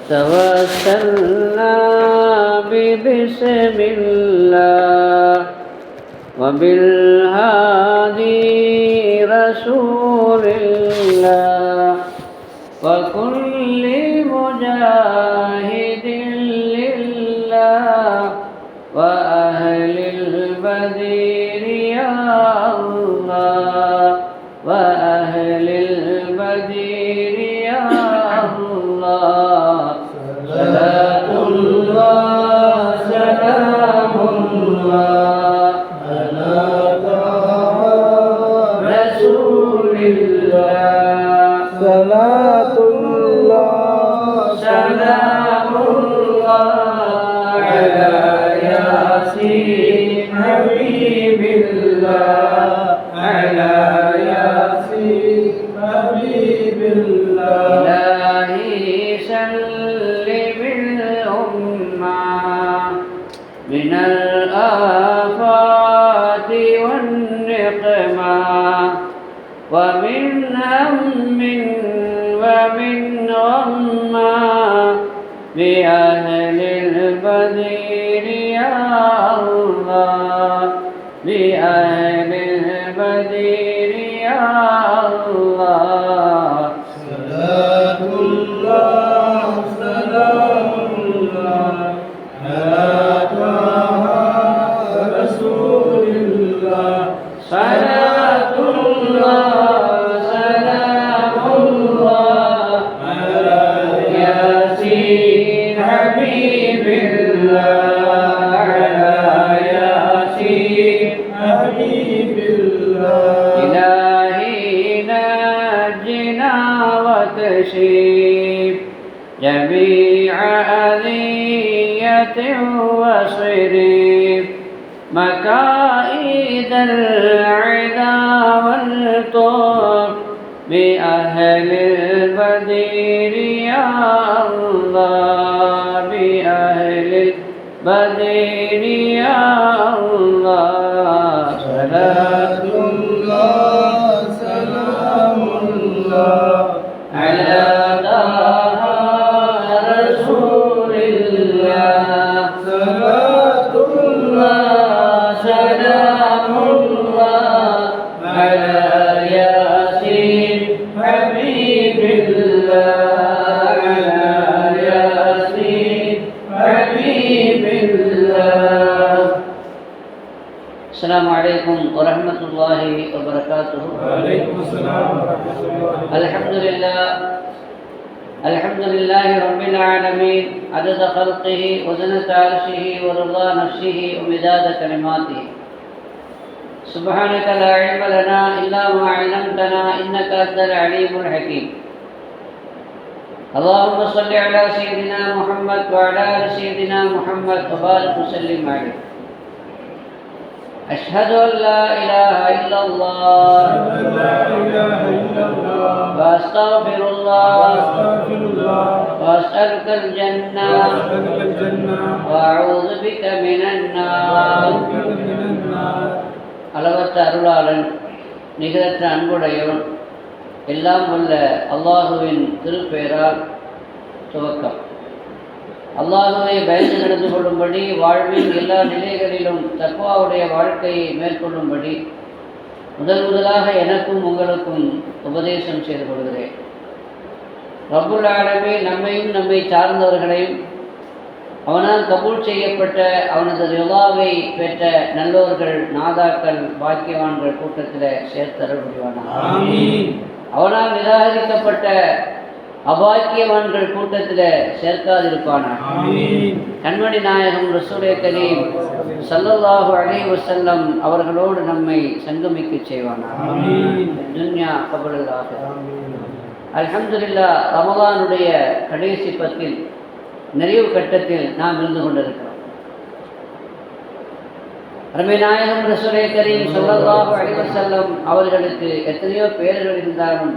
توسلنا ببسم الله وبالهادي رسول الله وكل مجاهد لله وأهل البدير يا الله وأهل البدير يا الله صلاة الله سلام الله على رسول الله صلاة الله سلام الله على ياسين حبيب الله على ياسين حبيب الله إلهي سلم الأمة من الآفات والنقمة ومن هم ومن غمة بأهل البدير يا الله بأهل البدير يا الله صلاة الله سلام الله على رسول الله صلاة الله سلام الله على ياسين حبيب الله على ياسين حبيب الله إلهي نجنا وكشف جميع أذية وصرف مكائد العدا والطر بأهل البدير يا الله بأهل البدير يا الله صلاة الله سلام الله على رسول الله صلاة الله سلام الله على ياسين حبيب الله على ياسين حبيب الله. السلام عليكم ورحمة الله وبركاته. وعليكم السلام ورحمة الله. الحمد لله رب العالمين عدد خلقه وزنة عرشه ورضا نفسه ومداد كلماته. سبحانك لا علم لنا إلا ما علمتنا إنك أنت العليم الحكيم. اللهم صل على سيدنا محمد وعلى آل سيدنا محمد وبارك وسلم عليه. أشهد أن لا إله إلا الله وأستغفر الله وأسألك الجنة وأعوذ بك من النار. அளவற்ற அருளாளன் நிகரற்ற அன்புடையவன் எல்லாம் வல்ல அல்லாஹுவின் திருப்பெயரால் துவக்கம். அல்லாஹுவை பயந்து நடந்து கொள்ளும்படி வாழ்வின் எல்லா நிலைகளிலும் தக்வாவுடைய வாழ்க்கையை மேற்கொள்ளும்படி முதலாக எனக்கும் உங்களுக்கும் உபதேசம் செய்து கொள்கிறேன். ரப்புல் ஆலமீன் நம்மையும் நம்மை சார்ந்தவர்களையும் அவனால் கபூல் செய்யப்பட்ட அவனது ரிலாவை பெற்ற நல்லோர்கள் நாதாக்கள் பாக்கியவான்கள் கூட்டத்தில் சேர்த்தருள் புரிவானாக. அவனால் நிராகரிக்கப்பட்ட அபாக்கியவான்கள் கூட்டத்தில் சேர்க்காதிருப்பானாக. கண்மணி நாயகம் ரசூலே கரீம் ஸல்லல்லாஹு அலைஹி வஸல்லம் அவர்களோடு நம்மை சங்கமிக்க செய்வானாக. துன்யா கபுல் ஆகிரா. அல்ஹம்துலில்லாஹ், ரமலானுடைய கடைசி பத்தில் நிறைவு கட்டத்தில் நாம் இருந்து கொண்டிருக்கிறோம். அருமை நாயகம் ரசூலே கரீம் ஸல்லல்லாஹு அலைஹி வஸல்லம் அவர்களுக்கு எத்தனையோ பெயர்கள் இருந்தாலும்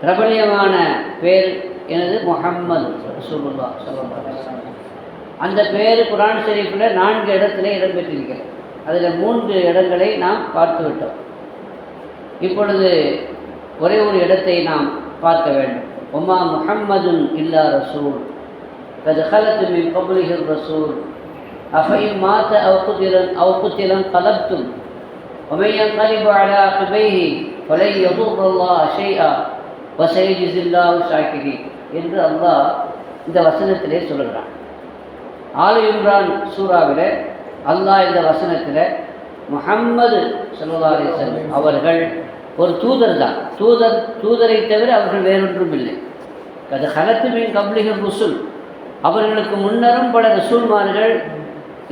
பிரபல்யமான பேர் எனது முஹம்மது ரசூலுல்லாஹ் ஸல்லல்லாஹு அலைஹி வஸல்லம். அந்த பேர் குர்ஆன் ஷரீஃபில் 4 இடத்திலே இடம்பெற்றிருக்கிறது. அதில் 3 இடங்களை நாம் பார்த்து விட்டோம். இப்பொழுது ஒரே ஒரு இடத்தை நாம் பார்க்க வேண்டும். وما محمد إلا رسول قد خلت من قبله الرسول أفإن مات أو قتل انقلبتم ومن ينقلب على عقبيه فلن يضر الله شيئا وسيجزي الله الشاكرين என்று அல்லாஹ் இந்த வசனத்திலே சொல்கிறான். ஆலு இம்ரான் சூராவில் அல்லாஹ் இந்த வசனத்தில் முஹம்மது ஸல்லல்லாஹு அலைஹி வஸல்லம் அவர்கள் ஒரு தூதர் தான். தூதரை தவிர அவர்கள் வேறொன்றும் இல்லை. அது ஹலத்து மின் கப்லிஹி ருசுல், அவர்களுக்கு முன்னரும் பல ரசூல்மார்கள்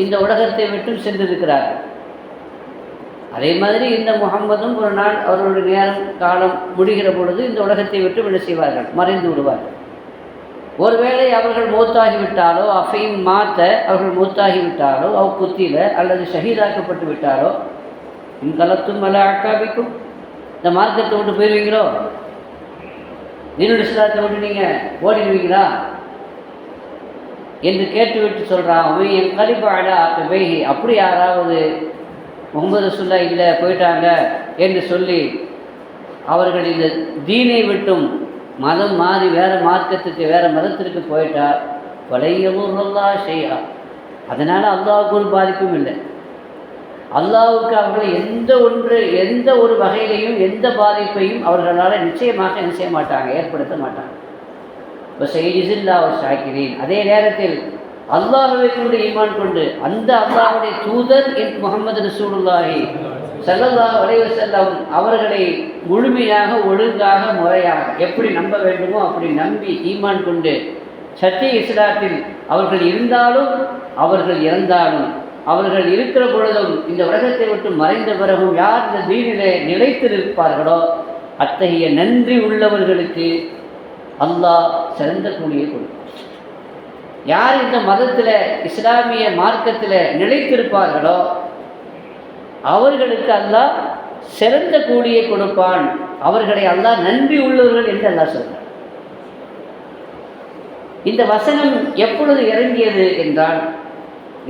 இந்த உலகத்தை விட்டு சென்றிருக்கிறார்கள். அதே மாதிரி இந்த முஹம்மதும் ஒரு நாள் அவர்களுடைய நேரம் காலம் முடிகிற பொழுது இந்த உலகத்தை விட்டு என்ன செய்வார்கள், மறைந்து விடுவார்கள். ஒருவேளை அவர்கள் மூத்தாகிவிட்டாலோ, அஃபைன் மாத்த அவர்கள் மூத்தாகிவிட்டாலோ, அவ் குத்தில அல்லது ஷஹீதாக்கப்பட்டு விட்டாலோ, இன்கலத்தும் அல்ல அக்காபிக்கும், இந்த மார்க்கத்தை விட்டு போயிடுவீங்களோ, தீனுல் இஸ்லாத்தை விட்டு நீங்கள் ஓடிடுவீங்களா என்று கேட்டுவிட்டு சொல்கிறான். அவன் என் கலிப்பாட ஆக்கபை, அப்படி யாராவது முகமது ரசூலுல்லாஹ் இல்லை போயிட்டாங்க என்று சொல்லி அவர்கள் இந்த தீனை விட்டும் மதம் மாறி வேறு மார்க்கத்துக்கு வேறு மதத்திற்கு போயிட்டார், வலையவூர்லா செய்யா, அதனால் அல்லாஹ்வுக்கு ஒரு பாதிப்பும் இல்லை. அல்லாஹ்வுக்கு அவர்கள் எந்த ஒரு வகையிலையும் எந்த பாதிப்பையும் அவர்களால் நிச்சயமாக என்ன செய்ய மாட்டாங்க, ஏற்படுத்த மாட்டாங்க. இப்போ செய்தில்லா ஒரு ஷாக்கிரீன், அதே நேரத்தில் அல்லாஹ்வை கொண்டு ஈமான் கொண்டு அந்த அல்லாஹ்வுடைய தூதர் முஹம்மது ரசூலுல்லாஹி ஸல்லல்லாஹு அலைஹி வஸல்லம் அவர்களை முழுமையாக ஒழுங்காக முறையாக எப்படி நம்ப வேண்டுமோ அப்படி நம்பி ஈமான் கொண்டு சத்திய இஸ்லாத்தில் அவர்கள் இருந்தாலும் அவர்கள் இறந்தாலும் அவர்கள் இருக்கிற பொழுதும் இந்த உலகத்தை விட்டு மறைந்த பிறகும் யார் இந்த தீனிலே நிலைத்திருப்பார்களோ அத்தகைய நன்றி உள்ளவர்களுக்கு அல்லாஹ் சிறந்த கூலியை கொடுப்பார். யார் இந்த மதத்தில் இஸ்லாமிய மார்க்கத்தில் நிலைத்திருப்பார்களோ அவர்களுக்கு அல்லாஹ் சிறந்த கூலியை கொடுப்பான். அவர்களை அல்லாஹ் நன்றி உள்ளவர்கள் என்று அல்லாஹ் சொல்றார். இந்த வசனம் எப்பொழுது இறங்கியது என்றால்,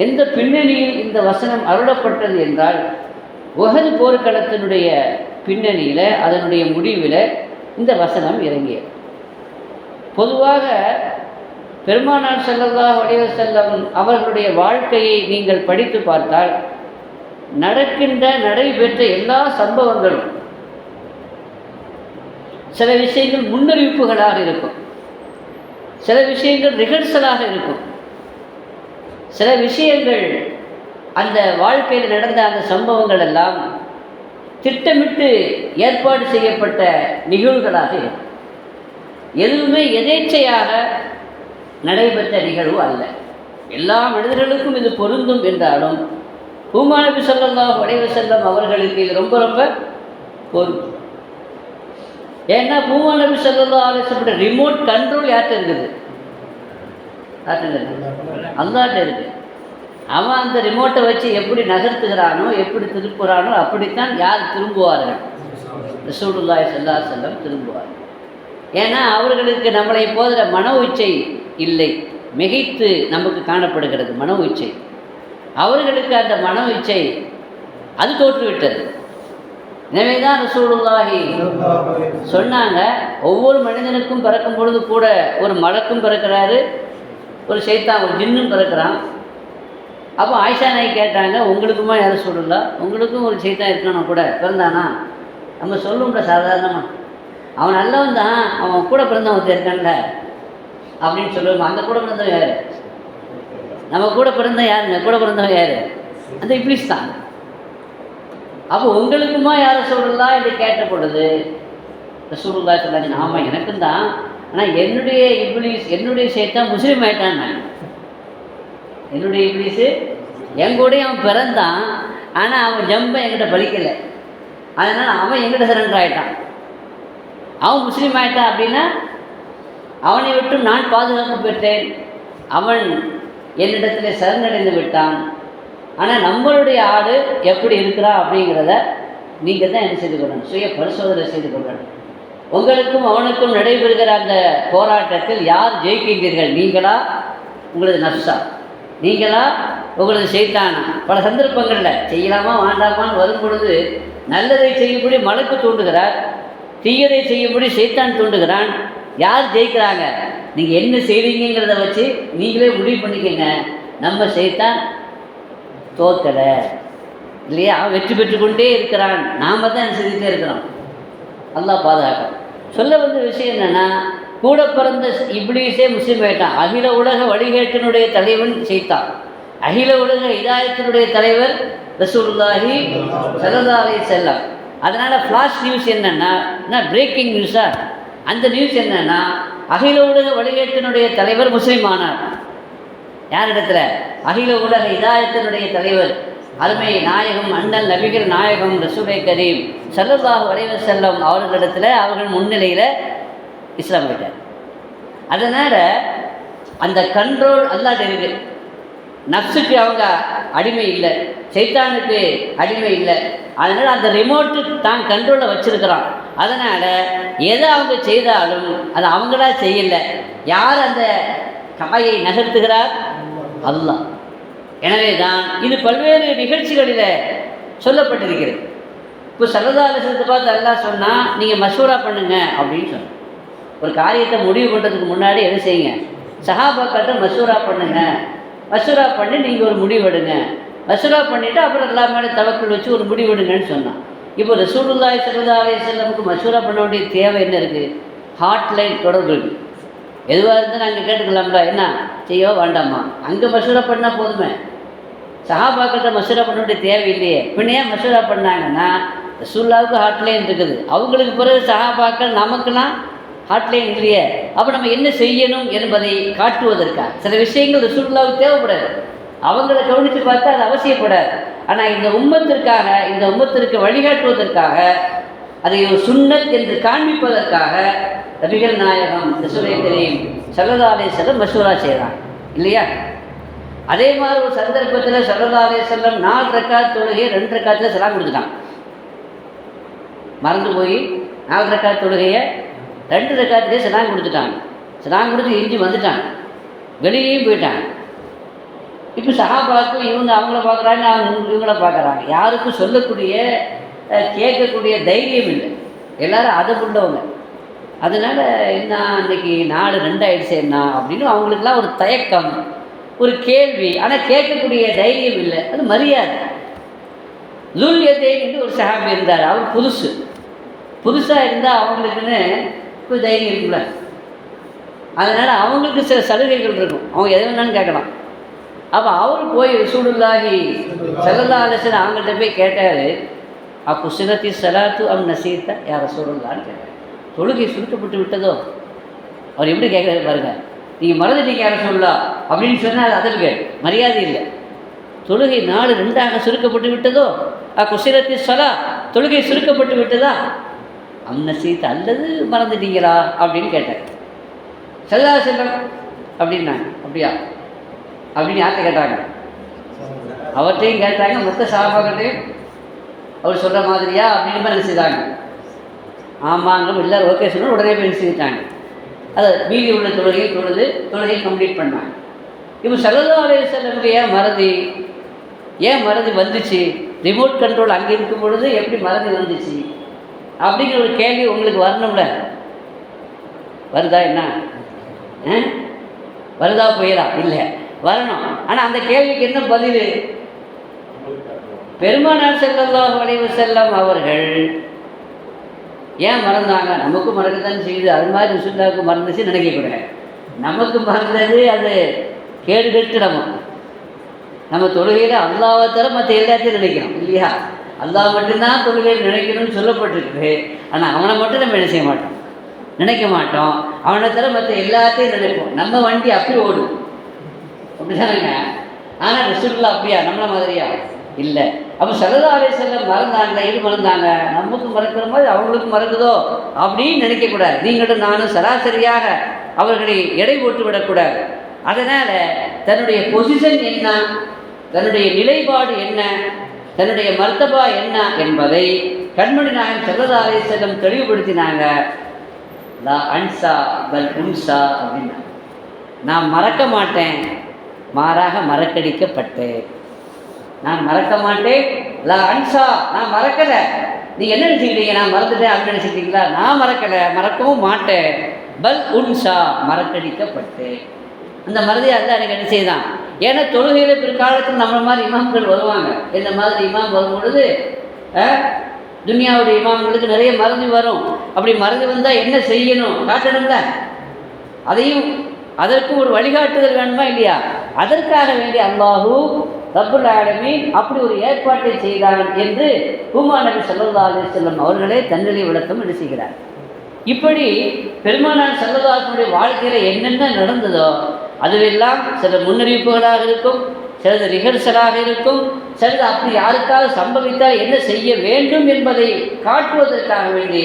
எந்த பின்னணியில் இந்த வசனம் அருளப்பட்டது என்றால், உஹது போர்க்களத்தினுடைய பின்னணியில் அதனுடைய முடிவில் இந்த வசனம் இறங்கியது. பொதுவாக பெருமானார் ஸல்லல்லாஹு அலைஹி வஸல்லம் அவர்களுடைய வாழ்க்கையை நீங்கள் படித்து பார்த்தால் நடைபெற்ற எல்லா சம்பவங்களும் சில விஷயங்கள் முன்னறிவிப்புகளாக இருக்கும், சில விஷயங்கள் ரிஹர்சலாக இருக்கும், சில விஷயங்கள் அந்த வாழ்க்கையில் நடந்த அந்த சம்பவங்கள் எல்லாம் திட்டமிட்டு ஏற்பாடு செய்யப்பட்ட நிகழ்வுகளாக இருக்கும். எதுவுமே எதேச்சையாக நடைபெற்ற நிகழ்வு அல்ல. எல்லா மனிதர்களுக்கும் இது பொருந்தும் என்றாலும் பூமா நபி ஸல்லல்லாஹு அலைஹி வஸல்லம் அவர்களுக்கு இது ரொம்ப ரொம்ப பொருந்தும். ஏன்னா பூமா நபி ஸல்லல்லாஹு அலைஹி வஸல்லம் ரிமோட் கண்ட்ரோல் யார்கிட்ட இருக்குது? அல்லாஹ்ட்ட இருக்குது. அவன் அந்த ரிமோட்டை வச்சு எப்படி நகர்த்துகிறானோ எப்படி திருப்புகிறானோ அப்படித்தான் யார் திரும்புவார்கள்? ரசூலுல்லாஹி ஸல்லல்லாஹு அலைஹி வஸல்லம் திரும்புவார்கள். ஏன்னா அவர்களுக்கு நம்மளை போதிற மன உச்சை இல்லை, மிகைத்து நமக்கு காணப்படுகிறது மன உச்சை. அவர்களுக்கு அந்த மன உச்சை அது தோற்றுவிட்டது. எனவே தான் ரசூலுல்லாஹி சொன்னாங்க, ஒவ்வொரு மனிதனுக்கும் பிறக்கும் பொழுது கூட ஒரு மலக்கும் பிறக்கிறாரு, ஒரு சைத்தான் ஒரு ஜின்னும் பிறக்கிறான். அப்போ ஆயிஷா நாய் கேட்டாங்க, உங்களுக்குமா யார் ரசூலுல்லாஹ், உங்களுக்கும் ஒரு சைத்தான் இருக்கானோ கூட பிறந்தானா? நம்ம சொல்லுங்க சாதாரணமாக, அவன் நல்லவன் தான், அவன் கூட பிறந்தவன் இருக்கான்ல அப்படின்னு சொல்லுவோம். அந்த கூட பிறந்தவன் யார்? நம்ம கூட பிறந்தவன் யாருங்க? கூட பிறந்தவன் யார்? அந்த இப்லீஸ் தான். அப்போ உங்களுக்குமா யாரை சொல்லலாம் என்று கேட்ட பொழுது ரசூலுல்லாஹி சொன்னாங்க, ஆமாம் எனக்கும் தான், ஆனால் என்னுடைய இப்லீஸ் என்னுடைய சைத்தான் முஸ்லீம் ஆகிட்டான். நான் என்னுடைய இப்லீஸு எங்கூடய அவன் பிறந்தான், ஆனால் அவன் ஜம்பை என்கிட்ட பலிக்கலை, அதனால் அவன் எங்கிட்ட சரண்டர் ஆகிட்டான். அவன் முஸ்லீம் ஆகிட்டான் அப்படின்னா அவனை விட்டு நான் பாதுகாப்பு பெற்றேன், அவன் என்னிடத்தில் சரணடைந்து விட்டான். ஆனால் நம்மளுடைய ஆடு எப்படி இருக்கிறான் அப்படிங்கிறத நீங்கள் தான் என்ன செய்து கொள்ளணும், சுய பரிசோதனை செய்து கொள்ளணும். உங்களுக்கும் அவனுக்கும் நடைபெறுகிற அந்த போராட்டத்தில் யார் ஜெயிக்கின்றீர்கள்? நீங்களா உங்களது நஃப்ஸா? நீங்களா உங்களது சைத்தானா? பல சந்தர்ப்பங்களில் செய்யலாமா வேண்டாமான்னு வரும் பொழுது நல்லதை செய்யும்படி மலக்கு தூண்டுகிறார், தீயதை செய்யும்படி சைத்தான் தூண்டுகிறான். யார் ஜெயிக்கிறாங்க? நீங்கள் என்ன செய்வீங்கிறத வச்சு நீங்களே முடிவு பண்ணிக்கங்க. நம்ம செய்தான் தோக்கலை இல்லையா, அவன் வெற்றி பெற்றுக்கொண்டே இருக்கிறான், நாம் தான் என்ன செஞ்சுட்டே இருக்கிறோம். அல்லாஹ் பாதுகாக்க சொல்ல வந்த விஷயம் என்னென்னா, கூட பிறந்த இப்லீஸே முஸ்லீம் ஆயிட்டான். அகில உலக வழிகேட்டினுடைய தலைவன் செய்தான். அகில உலக இதாயத்தினுடைய தலைவர் ரசூலுல்லாஹி ஸல்லல்லாஹு அலைஹி வஸல்லம். அதனால் ஃப்ளாஷ் நியூஸ் என்னென்னா, பிரேக்கிங் நியூஸாக அந்த நியூஸ் என்னென்னா, அகில உலக வழிகேட்டினுடைய தலைவர் முஸ்லீம் ஆனார். யாரிடத்துல? அகில உலக இதாயத்தினுடைய தலைவர் அருமை நாயகம் அண்ணல் நபிகள் நாயகம் ரசூலை கரீம் ஸல்லல்லாஹு அலைஹி வஸல்லம் அவர்களிடத்தில் அவர்கள் முன்னிலையில் இஸ்லாம் ஆயிட்டார். அதனால் அந்த கண்ட்ரோல் அல்லாஹ்ட்ட இருக்குது. நஃப்ஸுக்கு அவங்க அடிமை இல்லை, சைத்தானுக்கு அடிமை இல்லை. அதனால் அந்த ரிமோட்டு தான் கண்ட்ரோலில் வச்சுருக்கிறான். அதனால் எதை அவங்க செய்தாலும் அது அவங்களா செய்யலை. யார் அந்த காயை நகர்த்துகிறார்? அல்லாஹ். எனவே தான் இது பல்வேறு நிகழ்ச்சிகளில் சொல்லப்பட்டிருக்கிறது. இப்போ ஸல்லல்லாஹு அலைஹி வஸல்லம் பார்த்து அல்லாஹ் சொன்னால், நீங்கள் மஷூரா பண்ணுங்க அப்படின்னு சொன்ன. ஒரு காரியத்தை முடிவு பண்ணுறதுக்கு முன்னாடி என்ன செய்யுங்க? சஹாபாக்கிட்ட மஷூரா பண்ணுங்க. மஷூரா பண்ணி நீங்கள் ஒரு முடிவெடுங்க. மஷூரா பண்ணிவிட்டு அப்புறம் எல்லா மேலே தவக்கல் வச்சு ஒரு முடிவெடுங்கன்னு சொன்னான். இப்போ ரசூலுல்லாஹி ஸல்லல்லாஹு அலைஹி வஸல்லமுக்கு மஷூரா பண்ண வேண்டிய தேவை என்ன இருக்குது? ஹாட்லைன் தொடர்பு இருக்குது. எதுவாக இருந்தால் நாங்கள் கேட்டுக்கலாம்ல, என்ன செய்யவோ வேண்டாமா, அங்கே மஷூரா பண்ணால் போதுமே. சஹாபாக்கிட்ட மஷூரா பண்ண வேண்டிய தேவை இல்லையே. பின்னையே மஷூரா பண்ணாங்கன்னா ரசூலுல்லாஹுக்கு ஹாட்லைன் இருக்குது, அவங்களுக்கு பிறகு சஹாபாக்கள், நமக்குலாம் ஹாட்லைன் இல்லையே. அப்போ நம்ம என்ன செய்யணும் என்பதை காட்டுவதற்காக சில விஷயங்கள் ரசூலுல்லாஹுக்கு தேவைப்படாது, அவங்கள கவனித்து பார்த்தா அது அவசியப்படாது. ஆனால் இந்த உம்மத்திற்காக, இந்த உம்மத்திற்கு வழிகாட்டுவதற்காக, அதை ஒரு சுன்னத் என்று காண்பிப்பதற்காக நபிகள் நாயகம் ரசூலை கரீம் ஸல்லல்லாஹு அலைஹி வஸல்லம் மஷூரா செய்கிறாங்க இல்லையா. அதே மாதிரி ஒரு சந்தர்ப்பத்தில் ஸல்லல்லாஹு அலைஹி வஸல்லம் 4 ரக்காத் தொழுகை 2 ரக்காத்தில் சலாம் கொடுத்துட்டாங்க. மறந்து போய் 4 ரக்காத் தொழுகையை 2 ரக்காத்திலே சலாம் கொடுத்துட்டாங்க. சலாம் கொடுத்து எஞ்சி வந்துட்டாங்க, வெளியிலையும் போயிட்டாங்க. இப்போ சஹாபாக்கள் இவங்க அவங்கள பார்க்குறாங்க, அவங்க இவங்கள பார்க்குறாங்க. யாருக்கும் சொல்லக்கூடிய கேட்கக்கூடிய தைரியம் இல்லை, எல்லோரும் அதை உள்ளவங்க. அதனால் என்ன, அன்றைக்கி 4-2 ஆயிடுச்சு என்ன அப்படின்னு அவங்களுக்கெல்லாம் ஒரு தயக்கம், ஒரு கேள்வி. ஆனால் கேட்கக்கூடிய தைரியம் இல்லை, அது மரியாதை. லுல் யதைன் என்று ஒரு சஹாபி இருந்தார். அவர் புதுசாக இருந்தால் அவங்களுக்குன்னு ஒரு தைரியம் இருக்குல்ல. அதனால் அவங்களுக்கு சில சலுகைகள் இருக்கும், அவங்க எதை வேணாலும் கேட்கலாம். அப்போ அவர் போய் ரசூலுல்லாஹி ஸல்லல்லாஹு அலைஹி வஸல்லம் அவங்கள்ட்ட போய் கேட்டார், அக்குஸிரத்தி ஸலாத்து அம் நஸீத யா ரசூலுல்லாஹ்னு கேட்டார். தொழுகை சுருக்கப்பட்டு விட்டதோ? அவர் எப்படி கேட்குறாரு பாருங்கள். நீங்கள் மறந்துட்டீங்க யா ரசூலுல்லாஹ் அப்படின்னு சொன்னால் அது அதற்கு மரியாதை இல்லை. தொழுகை 4-2 சுருக்கப்பட்டு விட்டதோ? அக்குஸிரத்தி ஸலா, தொழுகை சுருக்கப்பட்டு விட்டதா? அம் நஸீத, அல்லது மறந்துட்டீங்களா அப்படின்னு கேட்டார். ஸல்லல்லாஹு அலைஹி வஸல்லம் அப்படின்னாங்க. அப்படியா அப்படின்னு யார்கிட்ட கேட்டாங்க? அவர்கிட்டையும் கேட்டாங்க, மொத்த சஹாபாக்கிட்டையும் அவர் சொல்கிற மாதிரியா அப்படின்னு மாதிரி நினச்சிட்டாங்க. ஆமாங்க எல்லோரும் ஓகே சொன்னால் உடனே போய் நினச்சிட்டாங்க. அதை மீதி உள்ள தொழுகையை கம்ப்ளீட் பண்ணாங்க. இப்போ ஸல்லல்லாஹு அலைஹி வஸல்லமுக்கு ஏன் மறதி வந்துச்சு? ரிமோட் கண்ட்ரோல் அங்கே இருக்கும் பொழுது எப்படி மறதி வந்துச்சு அப்படிங்கிற ஒரு கேள்வி உங்களுக்கு வரணும்ல. வருதா? என்ன வருதா புயலா? இல்லை, வரணும். ஆனால் அந்த கேள்விக்கு என்ன பதில்? பெருமானார் ஸல்லல்லாஹு அலைஹி வஸல்லம் அவர்கள் ஏன் மறந்தாங்க? நமக்கும் மறக்கத்தான் செய்யுது. அது மாதிரி ரசூலுல்லாஹ்வுக்கு மறந்துச்சு நினைக்கக்கூடாது. நமக்கு மறந்தது அது கேடு கெட்டு நம்ம தொழுகையில் அல்லாஹ்வை தவிர மற்ற எல்லாத்தையும் நினைக்கிறோம் இல்லையா. அல்லாஹ் மட்டும்தான் தொழுகையில் நினைக்கணும்னு சொல்லப்பட்டிருக்கு. ஆனால் அவனை மட்டும் நம்ம என்ன செய்ய மாட்டோம், நினைக்க மாட்டோம். அவனை தவிர மற்ற எல்லாத்தையும் நினைப்போம். நம்ம வண்டி அப்படி ஓடும், அப்படிதானங்க. ஆனால் ரசூலுல்லாஹ் அப்படியா? நம்மள மாதிரியா? இல்லை. அப்போ ஸல்லல்லாஹு அலைஹி வஸல்லம் மறந்தாங்க, இது மறந்தாங்க, நமக்கு மறக்கிற மாதிரி அவங்களுக்கும் மறக்குதோ அப்படின்னு நினைக்கக்கூடாது. நீங்களும் நானும் சராசரியாக அவர்களை எடை போட்டு விடக்கூடாது. அதனால் தன்னுடைய பொசிஷன் என்ன, தன்னுடைய நிலைப்பாடு என்ன, தன்னுடைய மர்த்தபா என்ன என்பதை கண்மணி நாயகம் ஸல்லல்லாஹு அலைஹி வஸல்லம் தெளிவுபடுத்தினாங்க. லா அன்சா பல் உன்சா அப்படின்னா, நான் மறக்க மாட்டேன், மாறாக மறக்கடிக்கப்பட்டேன். நான் மறக்க மாட்டேன், லா அன்சா, நான் மறக்கலை. நீங்கள் என்ன நினச்சிக்கிட்டீங்க? நான் மறந்துட்டேன் அப்படின்னு நினச்சிக்கிட்டீங்களா? நான் மறக்கலை, மறக்கவும் மாட்டேன். பல் உன்சா மறக்கடிக்கப்பட்டு. அந்த மறதியை அல்ல எனக்கு என்ன செய்தான். ஏன்னா தொழுகையில் பிற்காலத்தில் நம்மள மாதிரி இமாம்கள் வருவாங்க. இந்த மாதிரி இமாம் வரும் பொழுது துனியாவுடைய இமாம்களுக்கு நிறைய மறதி வரும். அப்படி மறதி வந்தால் என்ன செய்யணும் காட்டணும்ல. அதையும் அதற்கும் ஒரு வழிகாட்டுதல் வேணுமா இல்லையா? அதற்காக வேண்டிய அல்லாஹு ரப்புல் ஆலமீன் அப்படி ஒரு ஏற்பாட்டை செய்தான் என்று ஹுமா நபி ஸல்லல்லாஹு அலைஹி வஸல்லம் அவர்களே தன்னிலை விளக்கம் என்ன செய்கிறார். இப்படி பெருமானார் ஸல்லல்லாஹு அலைஹி வஸல்லம் வாழ்க்கையில் என்னென்ன நடந்ததோ அதுவெல்லாம் சில முன்னறிவிப்புகளாக இருக்கும், சிலது ரிஹர்சலாக இருக்கும், சிலது அப்படி யாருக்காக சம்பவித்தால் என்ன செய்ய வேண்டும் என்பதை காட்டுவதற்காக வேண்டி,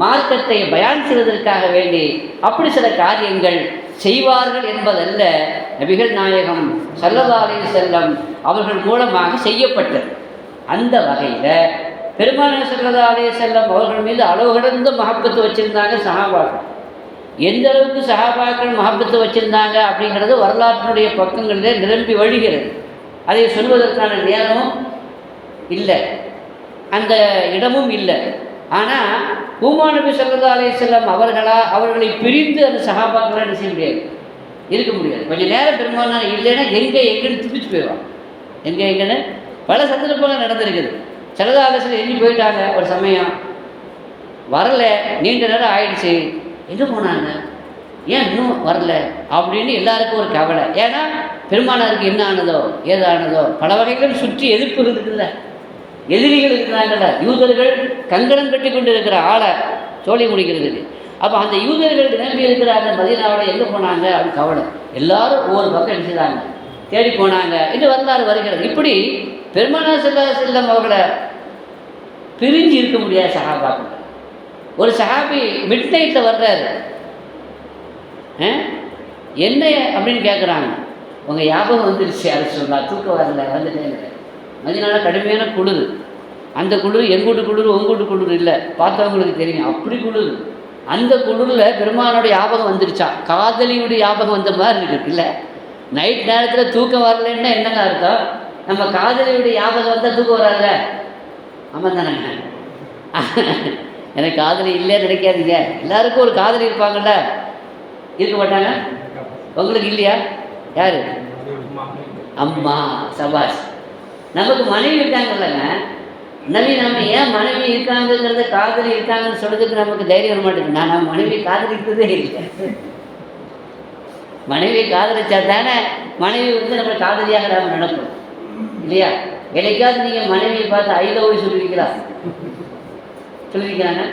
மார்க்கத்தை பயான் செய்வதற்காக வேண்டி அப்படி சில காரியங்கள் செய்வார்கள் என்பதல்ல, நபிகள் நாயகம் ஸல்லல்லாஹு அலைஹி வஸல்லம் அவர்கள் மூலமாக செய்யப்பட்டது. அந்த வகையில் பெருமானார் ஸல்லல்லாஹு அலைஹி வஸல்லம் அவர்கள் மீது அளவு கடந்த மஹப்பத்து வச்சுருந்தாங்க சஹாபாக்கள். எந்த அளவுக்கு சஹாபாக்கள் மஹப்பத்து வச்சுருந்தாங்க அப்படிங்கிறது வரலாற்றினுடைய பக்கங்களிலே நிரம்பி வழிகிறது. அதை சொல்வதற்கான நேரமும் இல்லை, அந்த இடமும் இல்லை. ஆனால் ஹுமா நபி ஸல்லல்லாஹு அலைஹி வஸல்லம் அவர்களை பிரிந்து அந்த சஹாபாக்களை என்ன செய்ய முடியாது, இருக்க முடியாது. கொஞ்சம் நேரம் பெருமானார் இல்லைன்னா எங்கேன்னு திருப்பிச்சு போயிடுவான். எங்கேன்னு பல சந்தர்ப்பங்கள் நடந்திருக்குது. ஸல்லல்லாஹு அலைஹி வஸல்லம் எண்ணி போயிட்டாங்க, ஒரு சமயம் வரல, நீண்ட நேரம் ஆயிடுச்சு, எங்கே போனாங்க, ஏன் இன்னும் வரல அப்படின்னு எல்லாருக்கும் ஒரு கவலை. ஏன்னா பெருமானாருக்கு என்ன ஆனதோ ஏதானதோ பல வகைகளும் சுற்றி எதிர்ப்பு இருக்குதுல்ல, எதிரிகள் இருக்கிறாங்கல்ல. யூதர்கள் கங்கணம் கட்டி கொண்டு இருக்கிற ஆளை சோழி முடிக்கிறதுக்கு. அப்போ அந்த யூதர்கள் நிரம்பி இருக்கிற அந்த மதீனாவில் எங்கே போனாங்க அப்படின்னு கவலை. எல்லாரும் ஒவ்வொரு பக்கம் அடிச்சுதாங்க, தேடி போனாங்க என்று வரலாறு வருகிறது. இப்படி பெருமானார் ஸல்லல்லாஹு அலைஹி வஸல்லம் அவர்களை பிரிஞ்சு இருக்க முடியாது சஹாபாக்கள். ஒரு சஹாபி மிட் நைட்டில் வர்றாரு, என்ன அப்படின்னு கேட்குறாங்க. உங்கள் ஞாபகம் வந்துருச்சு அதை சொல்லலாம், தூக்கம் வரல, வந்துட்டேன். மதினால கடுமையான குளிர், அந்த குளிர் எங்கூட்டு குளிர் உங்கூட்டு குளிர் இல்லை, பார்த்தவங்களுக்கு தெரியும், அப்படி குளிர். அந்த குளிரில் பெருமானோட ஞாபகம் வந்துருச்சா, காதலியுடைய ஞாபகம் வந்த மாதிரி இருக்குது இல்லை. நைட் நேரத்தில் தூக்கம் வரலன்னா என்னங்க அர்த்தம்? நம்ம காதலியுடைய ஞாபகம் வந்தால் தூக்கம் வராதுல்ல. ஆமாம் தானேங்க. எனக்கு காதலி இல்லைன்னு நினைக்காதீங்க, எல்லாருக்கும் ஒரு காதலி இருப்பாங்கள்ல, இருக்க மாட்டாங்க? உங்களுக்கு இல்லையா? யார்? அம்மா. சபாஷ். நமக்கு மனைவி இருக்காங்கல்லங்க, நம்ம ஏன் மனைவி இருக்காங்கிறத காதலி இருக்காங்கன்னு சொல்றதுக்கு நமக்கு தைரியம் வர மாட்டேங்குது. நான் மனைவி காதலிக்கிறதே இல்லை. மனைவியை காதலிச்சா தானே மனைவி நம்ம காதலியாக நாம் நடக்கும் இல்லையா? என்னைக்காவது நீங்கள் மனைவியை பார்த்து ஐ லவ் யூ சொல்லியிருக்கிறா? சொல்லியிருக்கிறாங்க?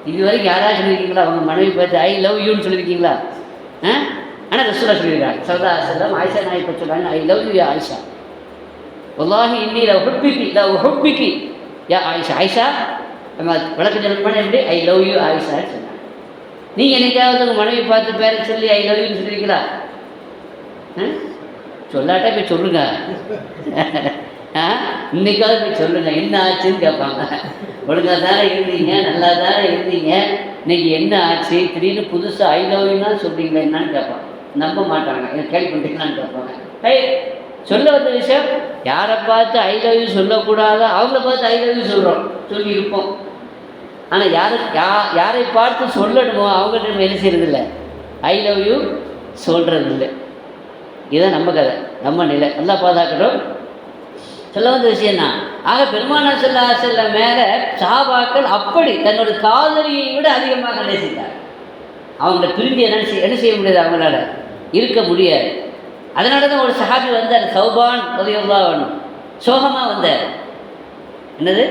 இது வரைக்கும் யாராவது சொல்லியிருக்கீங்களா அவங்க மனைவி பார்த்து ஐ லவ் யூன்னு சொல்லியிருக்கீங்களா? ஆனால் ரசூலா சொல்லியிருக்காங்க ஸல்லல்லாஹு அலைஹி வஸல்லம், ஆயிஷா நாயை பற்றி சொல்கிறாங்க, ஐ லவ் யூ யா ஆயிஷா, வல்லாஹி இன்னி லஉஹிப்புகி யா ஆயிஷா. ஆயிஷா நம்ம விளக்கம் சொல்லணும் எப்படி ஐ லவ் யூ ஆயிஷான்னு சொன்னாங்க. நீங்கள் என்னைக்காவது உங்கள் மனைவி பார்த்து பேரை சொல்லி ஐ லவ் யூன்னு சொல்லியிருக்கீங்களா? சொல்லாட்டா போய் சொல்லுங்க. இன்னைக்காவது போய் சொல்லுங்கள் என்ன ஆச்சுன்னு கேட்பாங்க. ஒழுங்காக தானே இருந்தீங்க, நல்லா தானே இருந்தீங்க, இன்னைக்கு என்ன ஆச்சு, திடீர்னு புதுசாக ஐ லவ் யூன்னா சொல்கிறீங்களா என்னான்னு கேட்பாங்க. நம்ப மாட்டாங்க, கேள்வி பண்ணிட்டீங்களான்னு கேட்பாங்க. சொல்ல வந்த விஷயம் யாரை பார்த்து ஐ லவ் யூ சொல்லக்கூடாதோ அவங்கள பார்த்து ஐ லவ் யூ சொல்கிறோம், சொல்லியிருப்போம். ஆனால் யாரை பார்த்து சொல்லணுமோ அவங்கள்ட்ட நம்ம என்ன செய்யறதில்ல, ஐ லவ் யூ சொல்கிறதில்லை. இதுதான் நம்ம கதை, நம்ம நிலை. நல்லா பாதுகாக்கட்டும். சொல்ல வந்த விஷயம்னா, ஆக பெருமானார் ஸல்லல்லாஹு அலைஹி வஸல்லம் மேலே சஹாபாக்கள் அப்படி தன்னோட காதலியை விட அதிகமாக நேசித்தார். அவங்கள பிரிஞ்சு என்ன செய்ய முடியாது, அவங்களால இருக்க முடியாது. அதனால தான் ஒரு சஹாபி வந்தார், சௌபான் ரலியல்லாஹு அன்ஹு, சோகமாக வந்தார். என்னது?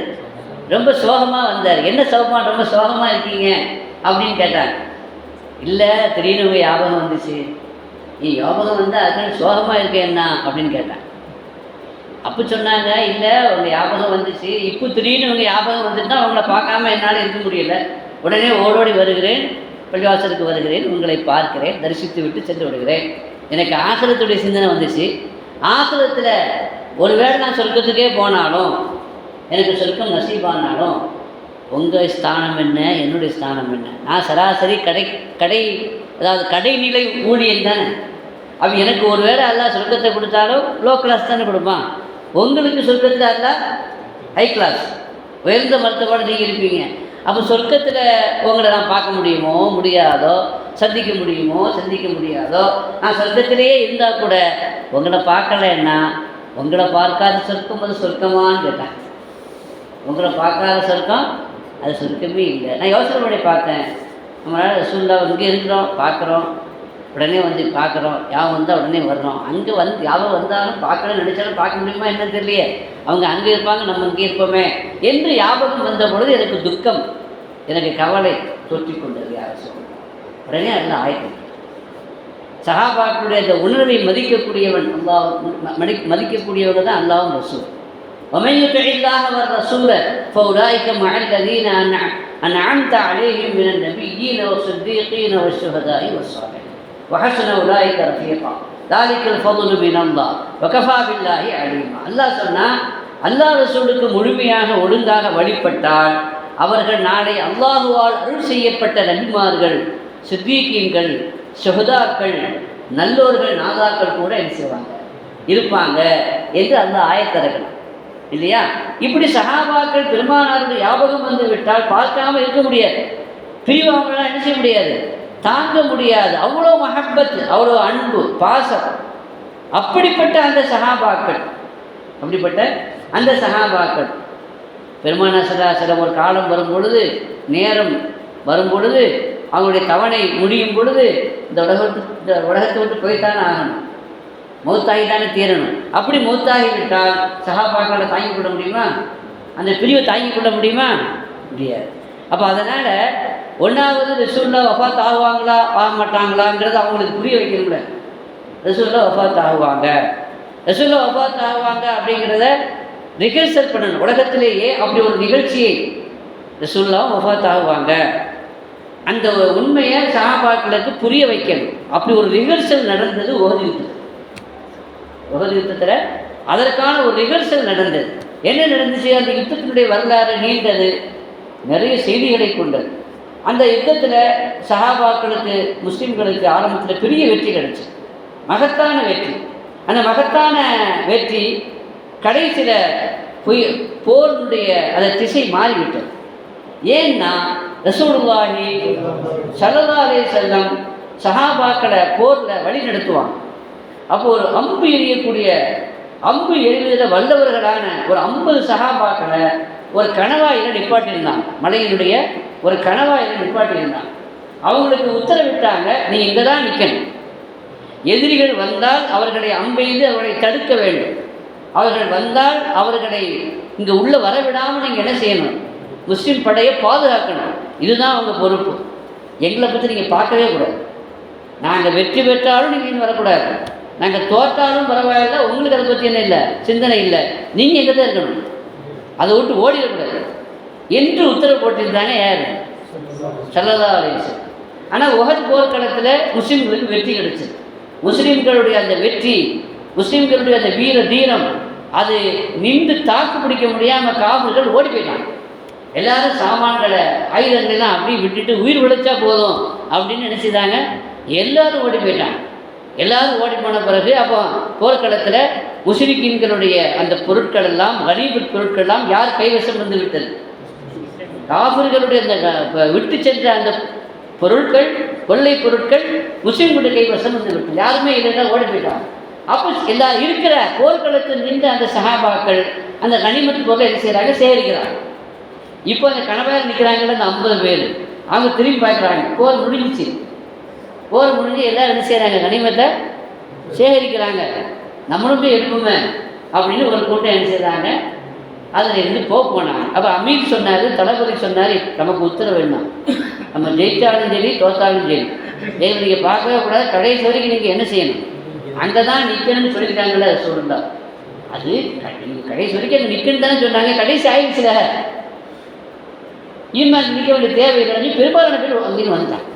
ரொம்ப சோகமாக வந்தார். என்ன சௌபான் ரொம்ப சோகமாக இருக்கீங்க அப்படின்னு கேட்டாங்க. இல்லை திடீர்னு உங்கள் ஞாபகம் வந்துச்சு. நீ ஞாபகம் வந்தால் அதுக்கான சோகமாக இருக்க என்ன அப்படின்னு கேட்டாங்க. அப்போ சொன்னாங்க, இல்லை உங்கள் ஞாபகம் வந்துச்சு, இப்போ திடீர்னு உங்கள் ஞாபகம் வந்துட்டுனா அவங்கள பார்க்காம என்னால் இருக்க முடியல, உடனே ஓடோடி வருகிறேன், பள்ளிவாசலுக்கு வருகிறேன், உங்களை பார்க்கிறேன், தரிசித்து விட்டு சென்று விடுகிறேன். எனக்கு ஆகிரத்துடைய சிந்தனை வந்துச்சு. ஆகிரத்தில் ஒருவேளை நான் சொர்க்கத்துக்கே போனாலும், எனக்கு சொர்க்கம் நசீபானாலும், உங்கள் ஸ்தானம் என்ன, என்னுடைய ஸ்தானம் என்ன? நான் சராசரி அதாவது கடைநிலை ஊழியன் தானே. அப்போ எனக்கு ஒரு வேளை அல்லாஹ் சொர்க்கத்தை கொடுத்தாலும் லோ கிளாஸ் தானே கொடுப்பான். உங்களுக்கு சொர்க்கத்தில் அல்லாஹ் ஹை கிளாஸ், உயர்ந்த மருத்துவம் நீங்கள் இருப்பீங்க. அப்போ சொர்க்கத்தில் உங்களை நான் பார்க்க முடியுமோ முடியாதோ, சந்திக்க முடியுமோ சந்திக்க முடியாதோ, நான் சொர்க்கத்திலேயே இருந்தால் கூட உங்களை பார்க்கலன்னா உங்களை பார்க்காத சொர்க்கம் அது சொர்க்கமான்னு கேட்டேன். உங்களை பார்க்காத சொர்க்கம் அது சொர்க்கமே இல்லை. நான் யோசனை பண்ணி பார்த்தேன். நம்மளால் ரசூலுல்லாஹ் இங்கே இருக்கிறோம், பார்க்குறோம், உடனே வந்து பார்க்குறோம், யாவும் வந்தால் உடனே வர்றோம். அங்கே வந்து யாவும் வந்தாலும் பார்க்கணும்னு நினச்சாலும் பார்க்க முடியுமா என்னன்னு தெரியலையே. அவங்க அங்கே இருப்பாங்க, நம்ம இங்கே இருப்போமே என்று ஞாபகம் வந்த பொழுது எனக்கு துக்கம், எனக்கு கவலை தொற்றி கொண்டது. யார் சொல்லுங்கள் உடனே அதெல்லாம் ஆயிட்டு சஹாபாக்களுடைய அந்த உணர்வை மதிக்கக்கூடியவன் அல்லாஹ், மதிக்கக்கூடியவங்க தான் அல்லாஹ்வும் ரசூல். ومن يطع الله والرسول فاولئك مع الذين انعمت عليهم من النبيين والصديقين والشهداء والصالحين وحسن اولئك رفيقا ذلك الفضل من الله وكفى بالله عليما. அல்லாஹ் சொன்னா அல்லாஹ் ரசூலுக்கு முழுமையாக ஒழுங்காக வழிபட்டால் அவர்கள் நாளை அல்லாஹுவால் அருள் செய்யப்பட்ட நபிமார்கள், சித்தீகீன்கள், சுஹதாக்கள், நல்லோர்கள், நாதாக்கள் கூட என்ன செய்வாங்க இருப்பாங்க என்று அந்த ஆயத்திறக்கலாம் இல்லையா. இப்படி சஹாபாக்கள் பெருமானாருடைய ஞாபகம் வந்து விட்டால் பார்க்காம இருக்க முடியாது, பிரிவாங்களாம் என்ன செய்ய முடியாது, தாங்க முடியாது. அவ்வளோ மஹப்பத், அவ்வளோ அன்பு, பாசம். அப்படிப்பட்ட அந்த சஹாபாக்கள் பெருமானார் ஸல்லல்லாஹு அலைஹி வஸல்லம் ஒரு காலம் வரும் பொழுது, நேரம் வரும் பொழுது, அவங்களுடைய தவணை முடியும் பொழுது இந்த உலகத்தை விட்டு போய்த்தானே ஆகணும், மௌத்தாகி தானே தீரணும். அப்படி மௌத்தாகிவிட்டால் சஹாபாக்களை தாங்கிக் கொள்ள முடியுமா? அந்த பிரிவை தாங்கிக் கொள்ள முடியுமா? முடியாது. அப்போ அதனால் ஒன்றாவது ரசூலுல்லாஹ் வஃபாத் ஆகுவாங்களா ஆக மாட்டாங்களாங்கிறது அவங்களுக்கு புரிய வைக்கணும்ல. ரசூலுல்லாஹ் வஃபாத் ஆகுவாங்க, ரசூலுல்லாஹ் வஃபாத் ஆகுவாங்க அப்படிங்கிறத ரிஹர்சல் பண்ணணும். உலகத்திலேயே அப்படி ஒரு நிகழ்ச்சியை ரசூலுல்லாஹ் வஃபாத் ஆகுவாங்க அந்த உண்மையை சஹாபாக்களுக்கு புரிய வைக்கணும். அப்படி ஒரு ரிஹர்சல் நடந்தது உஹது யுத்தத்தில். அதற்கான ஒரு ரிஹர்சல் நடந்தது. என்ன நடந்துச்சு? அந்த யுத்தத்தினுடைய வரலாறு நீண்டது, நிறைய செய்திகளை கொண்டது. அந்த யுத்தத்தில் சஹாபாக்களுக்கு, முஸ்லீம்களுக்கு ஆரம்பத்தில் பெரிய வெற்றி கிடைச்சு, மகத்தான வெற்றி. அந்த மகத்தான வெற்றி கடைசியில் போருடைய அந்த திசை மாறிவிட்டது. ஏன்னா ரசூலுல்லாஹி ஸல்லல்லாஹு அலைஹி வஸல்லம் சஹாபாக்களை போரில் வழி நடத்துவாங்க. அப்போ ஒரு அம்பு எறிவதில் வல்லவர்களான ஒரு 50 சஹாபாக்களை ஒரு கணவாயில் நிப்பாட்டியிருந்தாங்க. மலையினுடைய ஒரு கணவாயில் நிப்பாட்டியிருந்தாங்க. அவங்களுக்கு உத்தரவிட்டாங்க, நீ இங்கே தான் நிற்கணும். எதிரிகள் வந்தால் அவர்களை அம்பெய்து அவர்களை தடுக்க வேண்டும். அவர்கள் வந்தால் அவர்களை இங்கே உள்ளே வரவிடாமல் நீங்கள் என்ன செய்யணும்? முஸ்லீம் படையை பாதுகாக்கணும். இதுதான் அவங்க பொறுப்பு. எங்களை பற்றி நீங்கள் பார்க்கவே கூடாது. நாங்கள் வெற்றி பெற்றாலும் நீங்கள் இன்னும் வரக்கூடாது, நாங்கள் தோற்றாலும் பரவாயில்ல, உங்களுக்கு அதை பற்றி என்ன இல்லை, சிந்தனை இல்லை, நீங்கள் எங்கே தான் இருக்கணும், அதை விட்டு ஓடிடக்கூடாது என்று உத்தரவு போட்டிருந்தாங்க. யார்? ஸல்லல்லாஹு அலைஹி வஸல்லம். ஆனால் உஹது போர்க்களத்தில் முஸ்லீம்களுக்கு வெற்றி கிடைச்சது. முஸ்லீம்களுடைய அந்த வெற்றி, முஸ்லீம்களுடைய அந்த வீர தீரம், அது நின்று தாக்கு பிடிக்க முடியாமல் காஃபிர்கள் ஓடி போயிட்டாங்க. எல்லாரும் சாமான்களை, ஆயுதங்கள்லாம் அப்படி விட்டுட்டு உயிர் விளைச்சா போதும் அப்படின்னு நினச்சிதாங்க. எல்லாரும் ஓடி போயிட்டாங்க. எல்லாரும் ஓடி போன பிறகு அப்போ போர்க்களத்தில் முஸ்லிம்களுடைய அந்த பொருட்கள் எல்லாம், கனீமத் பொருட்கள் எல்லாம் யார் கைவசம் வந்து விட்டது? காஃபிர்களுடைய அந்த விட்டு சென்ற அந்த பொருட்கள், கொள்ளை பொருட்கள் முஸ்லிம்களுடைய கைவசம் வந்து விட்டது. யாருமே இல்லைன்னா ஓடி போயிட்டாங்க. அப்போ எல்லா இருக்கிற போர்க்களத்தில் நின்று அந்த சஹாபாக்கள் அந்த கனிமத்து பொருளை என்ன செய்கிறாங்க? சேகரிக்கிறாங்க. இப்போ அந்த கணவாயில் நிற்கிறாங்கல்ல அந்த 50 பேர், அவங்க திரும்பி பார்க்குறாங்க. போர் முடிஞ்சிச்சு. போர் முடிஞ்சு எல்லோரும் என்ன செய்கிறாங்க? கனிமத்தை சேகரிக்கிறாங்க. நம்மளும் போய் எடுப்போமே அப்படின்னு ஒரு கூட்டம் என்ன செய்கிறாங்க? அதில் இருந்து போனாங்க. அப்போ அமீர் சொன்னார், தளபதி சொன்னார், நமக்கு உத்தரவு வேணும், நம்ம ஜெயித்தாலும் சரி தோத்தாலும் சரி நீங்கள் பார்க்கவே கூடாது, கடைசி வரைக்கும் நீங்கள் என்ன செய்யணும்? அங்கே தான் நிற்கணும்னு சொல்லியிருக்காங்கல்ல சொல்லுண்டா. அது நீங்கள் கடைசி வரைக்கும் அங்கே நிற்கணும்னு தானே சொன்னாங்க. கடைசி ஆயிடுச்சுல, இனிமேல் நிற்க வேண்டிய தேவையில்லை. பெரும்பாலான பேர் அங்கேயும் வந்துட்டாங்க.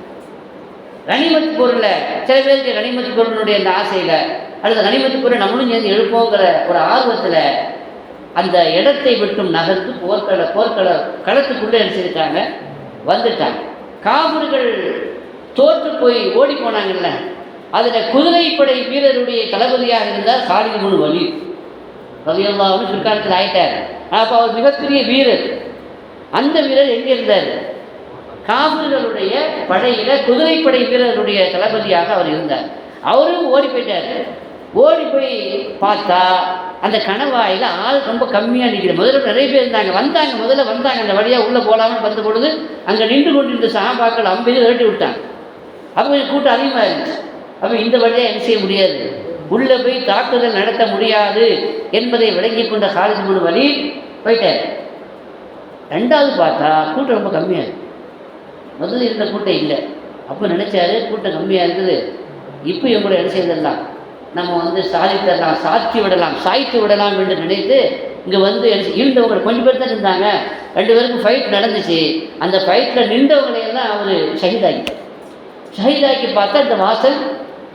கனிமத்து பொருளில் சில பேருக்கு கனிமத்து பொருளுடைய அந்த ஆசையில் அல்லது கனிமத்து பொருளை நம்மளும் சேர்ந்து எழுப்போங்கிற ஒரு ஆர்வத்தில் அந்த இடத்தை விட்டும் நகர்ந்து களத்துக்குள்ளே நினைச்சிருக்காங்க, வந்துட்டாங்க. காஃபிர்கள் தோற்று போய் ஓடி போனாங்கல்ல, அதில் குதிரைப்படை வீரருடைய தளபதியாக இருந்தால் காலித் இப்னு வலீத் ரலியல்லாஹு அன்ஹு பிற்காலத்தில் ஆயிட்டார். அப்போ அவர் மிகப்பெரிய வீரர். அந்த வீரர் எங்கே இருந்தார்? காபிர்களுடைய படையில் குதிரைப்படை வீரர்களுடைய தளபதியாக அவர் இருந்தார். அவரும் ஓடி போயிட்டார். ஓடி போய் பார்த்தா அந்த கணவாயில் ஆள் ரொம்ப கம்மியாக நிற்கிது. முதல்ல நிறைய பேர் இருந்தாங்க, முதல்ல வந்தாங்க அந்த வழியாக உள்ளே போகலாம்னு வந்த பொழுது அங்கே நின்று கொண்டிருந்த சஹாபாக்கள் அம்பெய்து விரட்டி விட்டாங்க. அப்போ கொஞ்சம் கூட்டம் அதிகமாக இருந்துச்சு. அப்போ இந்த வழியாக என்ன செய்ய முடியாது, உள்ளே போய் தாக்குதல் நடத்த முடியாது என்பதை விளங்கி கொண்ட காலித் இப்னு வலீத் போயிட்டார். ரெண்டாவது பார்த்தா கூட்டம் ரொம்ப கம்மியாக இருக்குது. முதல்ல இருந்த கூட்டம் இல்லை. அப்போ நினச்சாரு கூட்டம் கம்மியாக இருக்குது, இப்போ இவங்களோட என்ன செய்தரலாம், நம்ம சாதித்தரலாம், சாய்த்து விடலாம் என்று நினைத்து இங்கே இருந்தவங்க கொஞ்சம் பேர் தான் இருந்தாங்க. 2 பேருக்கும் ஃபைட் நடந்துச்சு. அந்த ஃபைட்டில் நின்றவங்களையெல்லாம் அவர் ஷஹீதாக்கி பார்த்தா இந்த வாசல்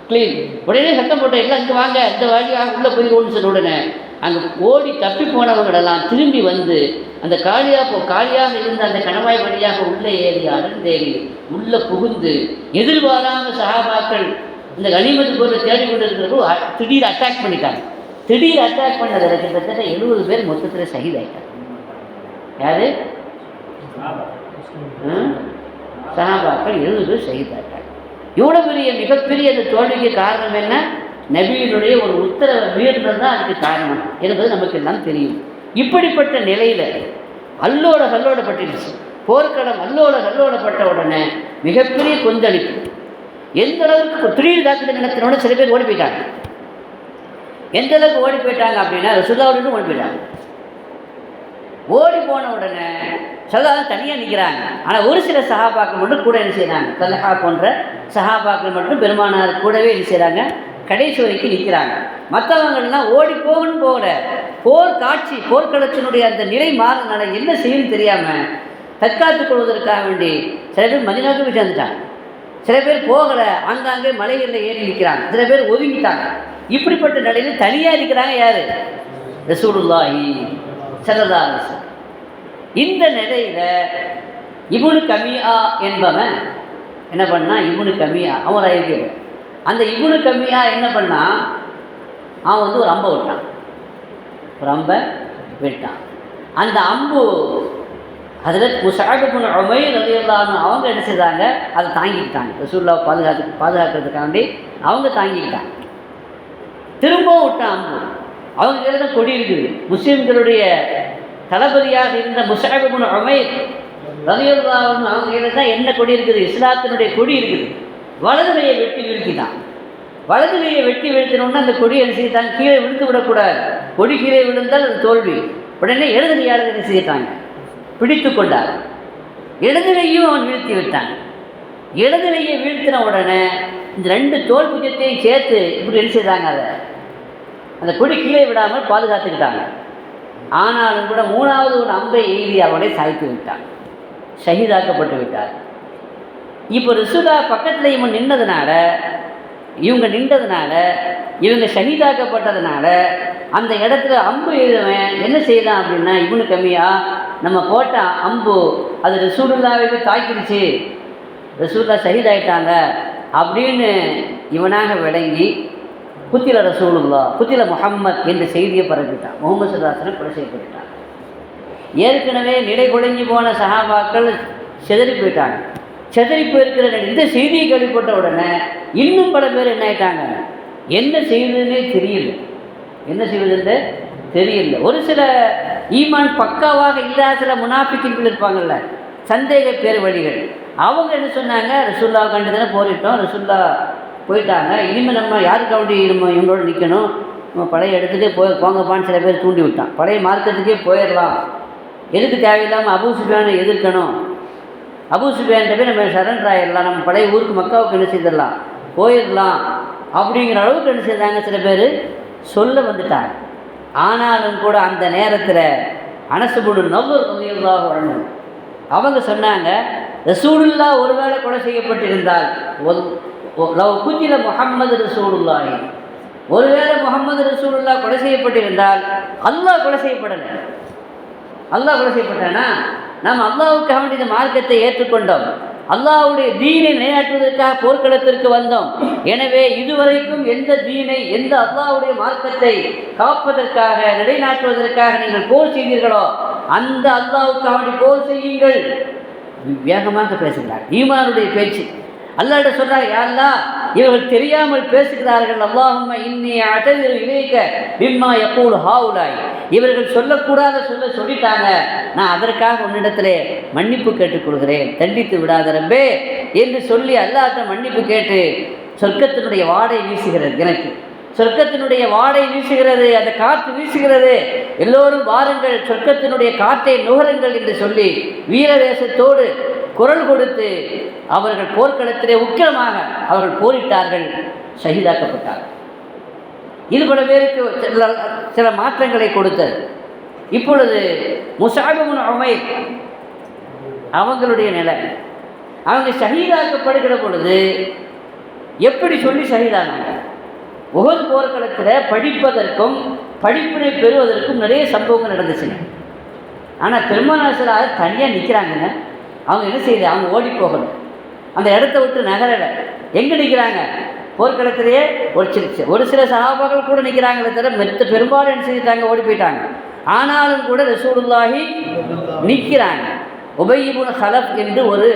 க்ளீன். உடனே சத்தம் போட்ட எல்லாம் இங்கே வாங்க, இந்த வழியாக உள்ளே போய் ஓடுன்னு சொன்ன உடனே அங்கே ஓடி தப்பி போனவங்களெல்லாம் திரும்பி அந்த காலியாக இருந்த அந்த கணவாய் வழியாக உள்ளே ஏறி அடர்ந்தேறி உள்ளே புகுந்து எதிர்பாராம சஹாபாக்கள் இந்த கனிமத்து பொருளை தேடிக்கொண்டு இருக்கிறப்போ திடீர் அட்டாக் பண்ணிட்டாங்க. திடீர் அட்டாக் பண்ணதில் கிட்டத்தட்ட 70 பேர் மொத்தத்தில் ஷஹீதாயிட்டாங்க. யாரு? சஹாபாக்கள் 70 பேர் ஷஹீதாயிட்டாங்க. இவ்வளோ மிகப்பெரிய அந்த தோல்விக்கு காரணம் என்ன? நபியினுடைய ஒரு உத்தரவை மீறினது தான் அதுக்கு காரணம் என்பது நமக்கு எல்லாம் தெரியும். இப்படிப்பட்ட நிலையில் அல்லோட கல்லோடப்பட்டுருச்சு. போர்க்களம் அல்லோடப்பட்ட உடனே மிகப்பெரிய கொந்தளிப்பு. எந்த அளவுக்கு திடீர் தாக்குதல் நடத்தினோட சில பேர் ஓடி போயிட்டாங்க. எந்த அளவுக்கு ஓடி போயிட்டாங்க அப்படின்னா ரசூலுல்லாஹ்விலிருந்து ஓடி போயிட்டாங்க. ஓடி போன உடனே சல்லாஹ் தனியாக நிற்கிறாங்க. ஆனால் ஒரு சில சஹாபாக்கள் மட்டும் கூட என்ன செய்கிறாங்க, தல்ஹா போன்ற சஹாபாக்கள் மட்டும் பெருமானார் கூடவே என்ன செய்கிறாங்க, கடைசி வரைக்கும் நிற்கிறாங்க. மற்றவங்கள்லாம் ஓடி போகணும் போகல. போர்க்களத்தினுடைய அந்த நிலை மாறினால என்ன செய்யணும்னு தெரியாமல் தற்காத்துக் கொள்வதற்காக வேண்டி சில பேர் மதீனாவுக்கு போய் சேர்ந்துட்டாங்க. சில பேர் போகலை, ஆங்காங்கே மலைகளில் ஏறி நிற்கிறாங்க. சில பேர் ஒதுங்கிட்டாங்க. இப்படிப்பட்ட நிலையில் தனியாக இருக்கிறாங்க. யார்? ரசூலுல்லாஹி ஸல்லல்லாஹு அலைஹி வஸல்லம். இந்த நிலையில் இப்னு கமியா என்பவன் என்ன பண்ணால், இப்னு கமியா அவன் இருக்கிறான். அந்த இப்னு கமியா என்ன பண்ணால், அவன் ஒரு அம்பை விட்டான். அந்த அம்பு அதில் முஸ்அப் இப்னு உமைர் ரலியல்லாஹு அன்ஹு அவங்க என்ன செய்தாங்க, அதை தாங்கிக்கிட்டாங்க. ரசூலுல்லாஹ் பாதுகாக்கிறதுக்காண்டி அவங்க தாங்கிக்கிட்டாங்க. திரும்பவும் விட்டான் அம்பு. அவங்க கையில் தான் கொடி இருக்குது. முஸ்லீம்களுடைய தளபதியாக இருந்த முஸ்அப் இப்னு உமைர் ரலியல்லாஹு அன்ஹு அவங்க கையில் தான் என்ன கொடி இருக்குது, இஸ்லாத்தினுடைய கொடி இருக்குது. வலது கையை வெட்டி வீழ்த்தினான். வலது கையை வெட்டி வீழ்த்தினோன்னா அந்த கொடி என்ன செய்தாங்க, கீழே விழுந்து விடக்கூடாது. கொடி கீழே விழுந்தால் அது தோல்வி. உடனே இடது கையாளர் என்ன செய்தாங்க, பிடித்து கொண்டார். இடது கையும் அவன் வீழ்த்தி விட்டான். இடது கையை வீழ்த்தின உடனே இந்த 2 தோல் புஜத்தையும் சேர்த்து இப்படி என்ன செய்தாங்க, அந்த கொடி கீழே விடாமல் பாதுகாத்துக்கிட்டாங்க. ஆனாலும் கூட 3வது ஒரு அம்பை எய்தி அவனை சாய்த்து விட்டான். ஷஹீதாக்கப்பட்டு விட்டார். இப்போ ரசூலுல்லாஹ் பக்கத்தில் இவங்க நின்றதுனால இவங்க ஷஹீதாக்கப்பட்டதுனால அந்த இடத்துல அம்பு எழுதவன் என்ன செய்யலாம் அப்படின்னா, இப்னு கமியா நம்ம போட்ட அம்பு அது ரசூலுல்லாஹ்வை தாக்கிடுச்சு, ரசூலுல்லாஹ் ஷஹீதாயிட்டாங்க அப்படின்னு இவனாக விளங்கி குத்தில ரசூலுல்லாஹ் குத்தில முஹம்மத் என்ற செய்தியை பரப்பிட்டான். முகமது ஸல்லல்லாஹு அலைஹி வஸல்லம் கொலை செய்யப்பட்டான். ஏற்கனவே நிலை குலைஞ்சி போன சஹாபாக்கள் செதறி போயிட்டாங்க. செதறி போயிருக்கிற இந்த செய்தியை கேள்விப்பட்ட உடனே இன்னும் பல பேர் என்ன ஆயிட்டாங்க, என்ன செய்வதுன்னே தெரியல. ஒரு சில ஈமான் பக்காவாக இல்லாத சில முனாஃபிக்குகள் இருப்பாங்கள்ல, சந்தேக பேர் வழிகள், அவங்க என்ன சொன்னாங்க, ரசூலுல்லாஹ் கண்டு தானே போரிட்டோம், ரசூலுல்லாஹ் போயிட்டாங்க, இனிமேல் நம்ம யாருக்காண்டி நம்ம இவங்களோட நிற்கணும், நம்ம பழைய இடத்துக்கே போங்கப்பான்னு சில பேர் தூண்டி விட்டான். பழைய மார்க்கத்துக்கே போயிடலாம், எதுக்கு தேவையில்லாமல் அபூ சுஃபியானை எதிர்க்கணும், அபூ சுஃபியான்கிட்ட போய் நம்ம சரண்டர் ஆகிடலாம், நம்ம பழைய ஊருக்கு மக்காவுக்கு என்ன செய்திடலாம், போயிடலாம் அப்படிங்கிற அளவுக்கு என்ன செய்தாங்க, சில பேர் சொல்ல வந்துட்டாங்க. ஆனாலும் கூட அந்த நேரத்தில் அனஸ் இப்னு நவ்வர் ரலியல்லாஹு அன்ஹு அவங்க சொன்னாங்க, ரசூலுல்லாஹ் ஒருவேளை கொலை செய்யப்பட்டிருந்தால், லவ் குத்தில முஹம்மது ரசூலுல்லாஹி, ஒருவேளை முஹம்மது ரசூலுல்லாஹ் கொலை செய்யப்பட்டிருந்தால் அல்லாஹ் கொலை செய்யப்படலை. அல்லாஹ் கொலை செய்யப்பட்டானா, நாம் அல்லாஹ்வுக்காக வேண்டிய இந்த மார்க்கத்தை ஏற்றுக்கொண்டோம், அல்லாஹ்வுடைய தீனை நிலைநாட்டுவதற்காக போர்க்களத்திற்கு வந்தோம். எனவே இதுவரைக்கும் எந்த தீனை, எந்த அல்லாஹ்வுடைய மார்க்கத்தை காப்பதற்காக நிலைநாட்டுவதற்காக நீங்கள் போர் செய்தீர்களோ அந்த அல்லாஹ்வுக்காக போர் செய்யுங்கள். வேகமாக பேசுகிறார். ஈமானுடைய பேச்சு. அல்லாஹ்ட்ட சொல்றார், யா அல்லாஹ், இவர்கள் தெரியாமல் பேசுகிறார்கள். அல்லாஹும்ம இன்னி அஅததிரு இலைக பிம்மா யகூல் ஹாவுலாய். இவர்கள் சொல்லக்கூடாத சொல்லிட்டாங்க, நான் அதற்காக உன்னிடத்திலே மன்னிப்பு கேட்டுக்கொள்கிறேன், தண்டித்து விடாத ரப்பே என்று சொல்லி அல்லாஹ்ட்ட மன்னிப்பு கேட்டு சொர்க்கத்தினுடைய வாடை வீசுகிறது. எனக்கு சொர்க்கத்தினுடைய வாடை வீசுகிறது, அந்த காற்று வீசுகிறது. எல்லோரும் வாருங்கள், சொர்க்கத்தினுடைய காற்றை நுகருங்கள் என்று சொல்லி வீரவேசத்தோடு குரல் கொடுத்து அவர்கள் போர்க்களத்திலே உக்கிரமாக அவர்கள் போரிட்டார்கள், ஷஹீதாக்கப்பட்டார்கள். இது பல பேருக்கு சில மாற்றங்களை கொடுத்தது. இப்பொழுது முஸஅப் இப்னு உமைர் அவங்களுடைய நிலை, அவங்க ஷஹீதாக்கப்படுகிற பொழுது எப்படி சொல்லி ஷஹீதானாங்க? உஹது போர்க்களத்தில் படிப்பதற்கும் படிப்பினை பெறுவதற்கும் நிறைய சம்பவங்கள் நடந்துச்சுங்க. ஆனால் பெருமானார் தனியாக நிற்கிறாங்கங்க. அவங்க என்ன செய்யுது? அவங்க ஓடி போகணும், அந்த இடத்த விட்டு நகரலை. எங்கே நிற்கிறாங்க? போர்க்களத்திலேயே ஒரு சில சஹாபாக்கள் கூட நிற்கிறாங்களே தவிர பெரும்பாலும் என்ன செஞ்சுட்டாங்க? ஓடி போயிட்டாங்க. ஆனாலும் கூட ரசூலுல்லாஹி நிற்கிறாங்க. உபய் இப்னு ஹலஃப் என்று ஒரு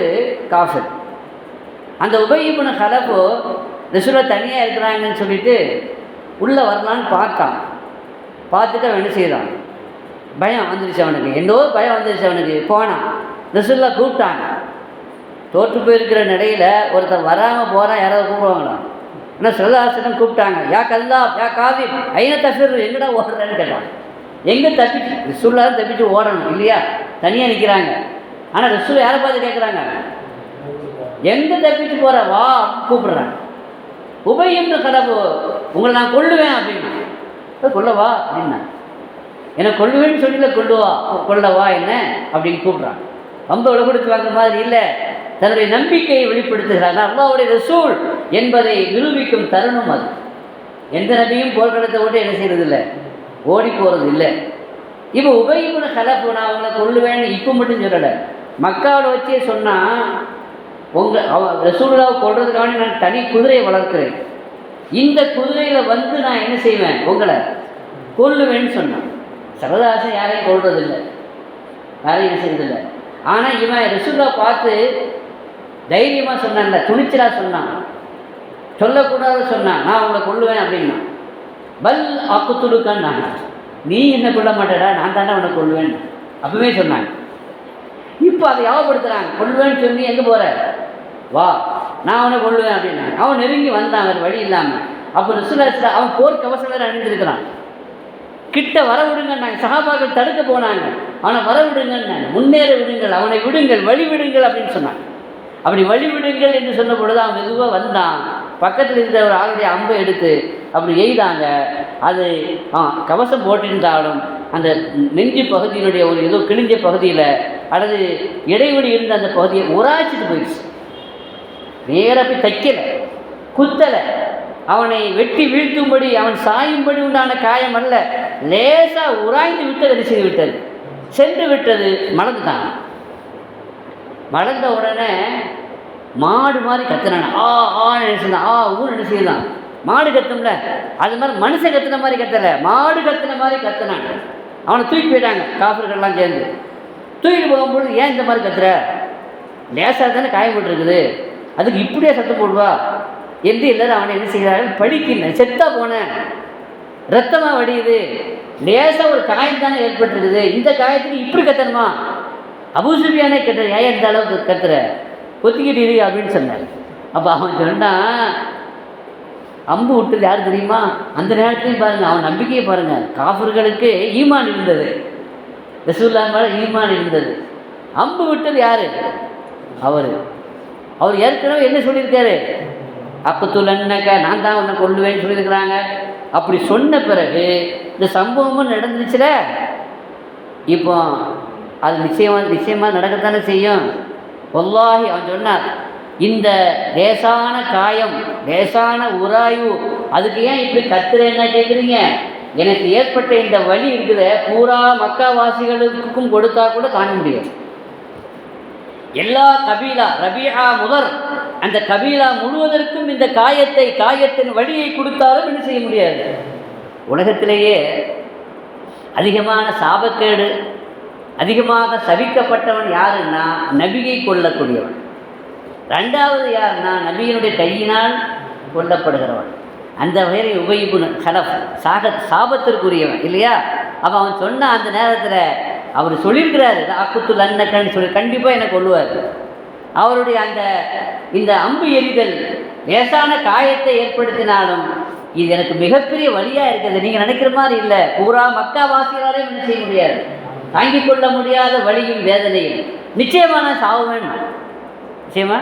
காஃபிர். அந்த உபய் இப்னு ஹலஃப் ரசூலுல்லாஹ் தனியாக இருக்கிறாங்கன்னு சொல்லிட்டு உள்ளே வரலான்னு பார்த்தான். பார்த்துட்டு அவன் என்ன செய்யறான்? பயம் வந்துருச்சு அவனுக்கு, என்னோ பயம் வந்துருச்சு அவனுக்கு. போனான், ரசூலுல்லாஹ் கூப்பிட்டாங்க. தோற்று போயிருக்கிற நிலையில் ஒருத்தர் வராமல் போகிறான், யாராவது கூப்பிடுவாங்களாம். ஆனால் ஸல்லல்லாஹு கூப்பிட்டாங்க, யா கல்லாப் யா காதிப் ஐன தஃபிர், எங்கடா ஓடுறேன்னு கேட்டான். எங்கே தப்பிச்சு? ரசூலுல்லாஹ் தப்பிச்சு ஓடணும் இல்லையா? தனியாக நிற்கிறாங்க. ஆனால் ரசூலுல்லாஹ் யாரை பார்த்து கேட்குறாங்க? எங்கே தப்பிச்சு போகிற, வா கூப்பிடுறாங்க. உபய் இப்னு ஹலஃப், உங்களை நான் கொல்லுவேன் அப்படின்னா, கொல்லவா அப்படின்னா, எனக்கு கொல்லுவேன்னு சொல்லல, கொல்லவா என்ன அப்படின்னு கூப்பிட்றான். ரொம்ப விளப்படுத்தி வாங்குற மாதிரி இல்லை, தன்னுடைய நம்பிக்கையை வெளிப்படுத்துகிறாங்க. அல்லாஹ்வுடைய ரசூல் என்பதை நிரூபிக்கும் தருணம் அது. எந்த நபியும் போர்க்களத்தை விட்டு என்ன செய்யறதில்லை, ஓடி போகிறது இல்லை. இப்போ உபய் இப்னு ஹலஃப் நான் அவங்கள கொல்லுவேன்னு இப்போ மட்டும் சொல்லலை, மக்காவில் வச்சே சொன்னால் ரசூலுல்லாஹ் கொல்றதுக்காக நான் தனி குதிரையை வளர்க்கிறேன், இந்த குதிரையில் வந்து நான் என்ன செய்வேன், உங்களை கொல்லுவேன்னு சொன்னான். சரதாசன் யாரையும் கொல்றதில்லை, யாரையும் என்ன செய்யறதில்லை. ஆனால் இவன் ரசூலுல்லாஹ் பார்த்து தைரியமாக சொன்னான்ல, துணிச்சலாக சொன்னான், சொல்லக்கூடாது சொன்னான், நான் அவங்களை கொல்லுவேன் அப்படின்னா. பல் அக்குத்துடுக்கான்னு நான், நீ என்ன கொல்ல மாட்டேடா, நான் தானே அவனை கொல்லுவேன் அப்பவே சொன்னாங்க. இப்போ அதை யாவப்படுத்துகிறாங்க, கொல்லுவேன்னு சொல்லி எங்கே போகிற, வா நான் அவனை கொல்லுவேன் அப்படின்னா. அவன் நெருங்கி வந்தான் வேறு வழி இல்லாமல். அப்போ ரசூலுல்லாஹ் அவன் போர்க்கவசம் வேறு அணிந்திருக்கிறான். கிட்ட வர விடுங்கன்னாங்க, சஹாபாக்கள் தடுக்க போனாங்க, அவனை வர விடுங்கன்னாங்க, முன்னேற விடுங்கள், அவனை விடுங்கள், வழி விடுங்கள் அப்படின்னு சொன்னாங்க. அப்படி வழி விடுங்கள் என்று சொன்ன பொழுது அவன் மெதுவாக வந்தான். பக்கத்தில் இருந்த ஒரு ஆளுடைய அம்பை எடுத்து அப்படி எய்தாங்க. அது கவசம் போட்டிருந்தாலும் அந்த நெஞ்சு பகுதியினுடைய ஒரு ஏதோ கிழிஞ்ச பகுதியில் அல்லது இடைவெளி இருந்த அந்த பகுதியை உராய்ச்சிட்டு போயிடுச்சு. நேராக போய் தைக்கலை, குத்தலை, அவனை வெட்டி வீழ்த்தும்படி அவன் சாயும்படி உண்டான காயம் அல்ல, லேசாக உராய்ந்து விட்டது, செய்து விட்டது, சென்று விட்டது, மறந்துட்டான். மறந்த உடனே மாடு மாதிரி கத்துனான். நினைச்சுதான், ஊர் நினைச்சுதான். மாடு கத்தும்ல, அது மாதிரி மனுஷன் கத்துன மாதிரி கத்தலை, மாடு கத்துன மாதிரி கத்துனான். அவனை தூக்கி போயிட்டாங்க காஃபிர்கள்லாம் சேர்ந்து. தூக்கிட்டு போகும்போது, ஏன் இந்த மாதிரி கத்துற, லேசாக தானே காயப்பட்டுருக்குது, அதுக்கு இப்படியே சத்தம் போடுவா என்று எல்லாரும் அவனை என்ன செய்கிறார்கள், படிக்கின்றேன், செத்தா போனேன், ரத்தமாக வடியுது, லேசாக ஒரு காயம் தானே ஏற்பட்டுருக்குது, இந்த காயத்துக்கு இப்படி கத்தணுமா? அபூ சுஃபியானே கேட்ட, ஏன் இந்த அளவுக்கு கத்துற, கொத்திக்கிட்டு அப்படின்னு சொன்னார். அப்போ அவன் சொன்னான், அம்பு விட்டது யார் தெரியுமா? அந்த நேரத்துலையும் பாருங்கள், அவன் நம்பிக்கையை பாருங்கள். காஃபிர்களுக்கு ஈமான் இருந்தது, ரசூலுல்லாஹ் மேலே ஈமான் இருந்தது. அம்பு விட்டது யார்? அவர் ஏற்கனவே என்ன சொல்லியிருக்காரு, அக்குத்துலன்னக்க, நான் தான் உன்னை கொல்லுவேன்னு சொல்லியிருக்கிறாங்க. அப்படி சொன்ன பிறகு இந்த சம்பவமும் நடந்துச்சுல, இப்போ அது நிச்சயமாக நடக்கத்தானே செய்யும். வல்லாஹி அவன் சொன்னார், இந்த லேசான காயம், லேசான உராய்வு, அதுக்கு ஏன் இப்படி கத்துறேன்னா கேட்குறீங்க? எனக்கு ஏற்பட்ட இந்த வலி இருக்குது, பூரா மக்காவாசிகளுக்கும் கொடுத்தா கூட தாங்க முடியாது. எல்லா கபீலா ரபீஆ முதல் அந்த கபீலா முழுவதற்கும் இந்த காயத்தின் வழியை கொடுத்தாலும் என்ன செய்ய முடியாது. உலகத்திலேயே அதிகமான சாபக்கேடு அதிகமாக சபிக்கப்பட்டவன் யாருன்னா நபியை கொல்லக்கூடியவன். ரெண்டாவது யாருன்னா நபியினுடைய கையினால் கொல்லப்படுகிறவன். அந்த வகையில் உபை இப்னு கலஃப் சாபத்திற்குரியவன் இல்லையா. அப்போ அவன் சொன்ன அந்த நேரத்தில் அவர் சொல்லியிருக்கிறாரு அக்குத்துல் அன்னக்கன்னு சொல்லி கண்டிப்பாக என்னை கொல்லுவார். அவருடைய இந்த அம்பு எறிதல் லேசான காயத்தை ஏற்படுத்தினாலும் இது எனக்கு மிகப்பெரிய வழியாக இருக்குது. நீங்கள் நினைக்கிற மாதிரி இல்லை. பூரா மக்கா வாசிகளாலே என்ன செய்ய முடியாது, தாங்கிக் கொள்ள முடியாத வலியும் வேதனையும். நிச்சயமான சாவு வேணும் நிச்சயமா.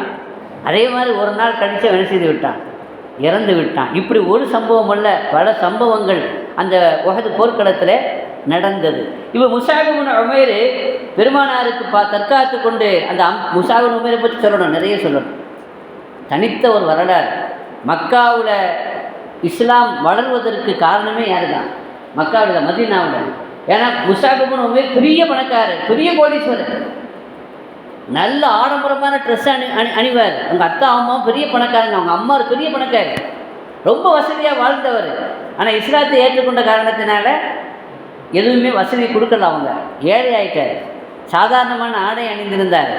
அதே மாதிரி ஒரு நாள் கழித்து என்ன செய்து விட்டான், இறந்து விட்டான். இப்படி ஒரு சம்பவம் அல்ல, பல சம்பவங்கள் அந்த உஹது போர்க்களத்தில் நடந்தது. இப்போ முஸஅப் இப்னு உமைர் பெருமானாருக்கு தற்காத்து கொண்டு அந்த முஸஅப் இப்னு உமைரை பற்றி சொல்லணும், நிறைய சொல்லணும். தனித்த ஒரு வரலாறு. மக்காவில் இஸ்லாம் வளர்வதற்கு காரணமே யார் தான்? மக்காவில், மதீனாவில். ஏன்னா முஸஅப் இப்னு உமைர் பெரிய பணக்காரர், பெரிய கோடீஸ்வரர், நல்ல ஆடம்பரமான ட்ரெஸ் அணிவார். அவங்க அத்தா அம்மாவும் பெரிய பணக்காரங்க, அவங்க அம்மா பெரிய பணக்காரர், ரொம்ப வசதியாக வாழ்ந்தவர். ஆனால் இஸ்லாத்தை ஏற்றுக்கொண்ட காரணத்தினால எதுவுமே வசதி கொடுக்கல, அவங்க ஏழை ஆகிட்டார். சாதாரணமான ஆடை அணிந்திருந்தார்.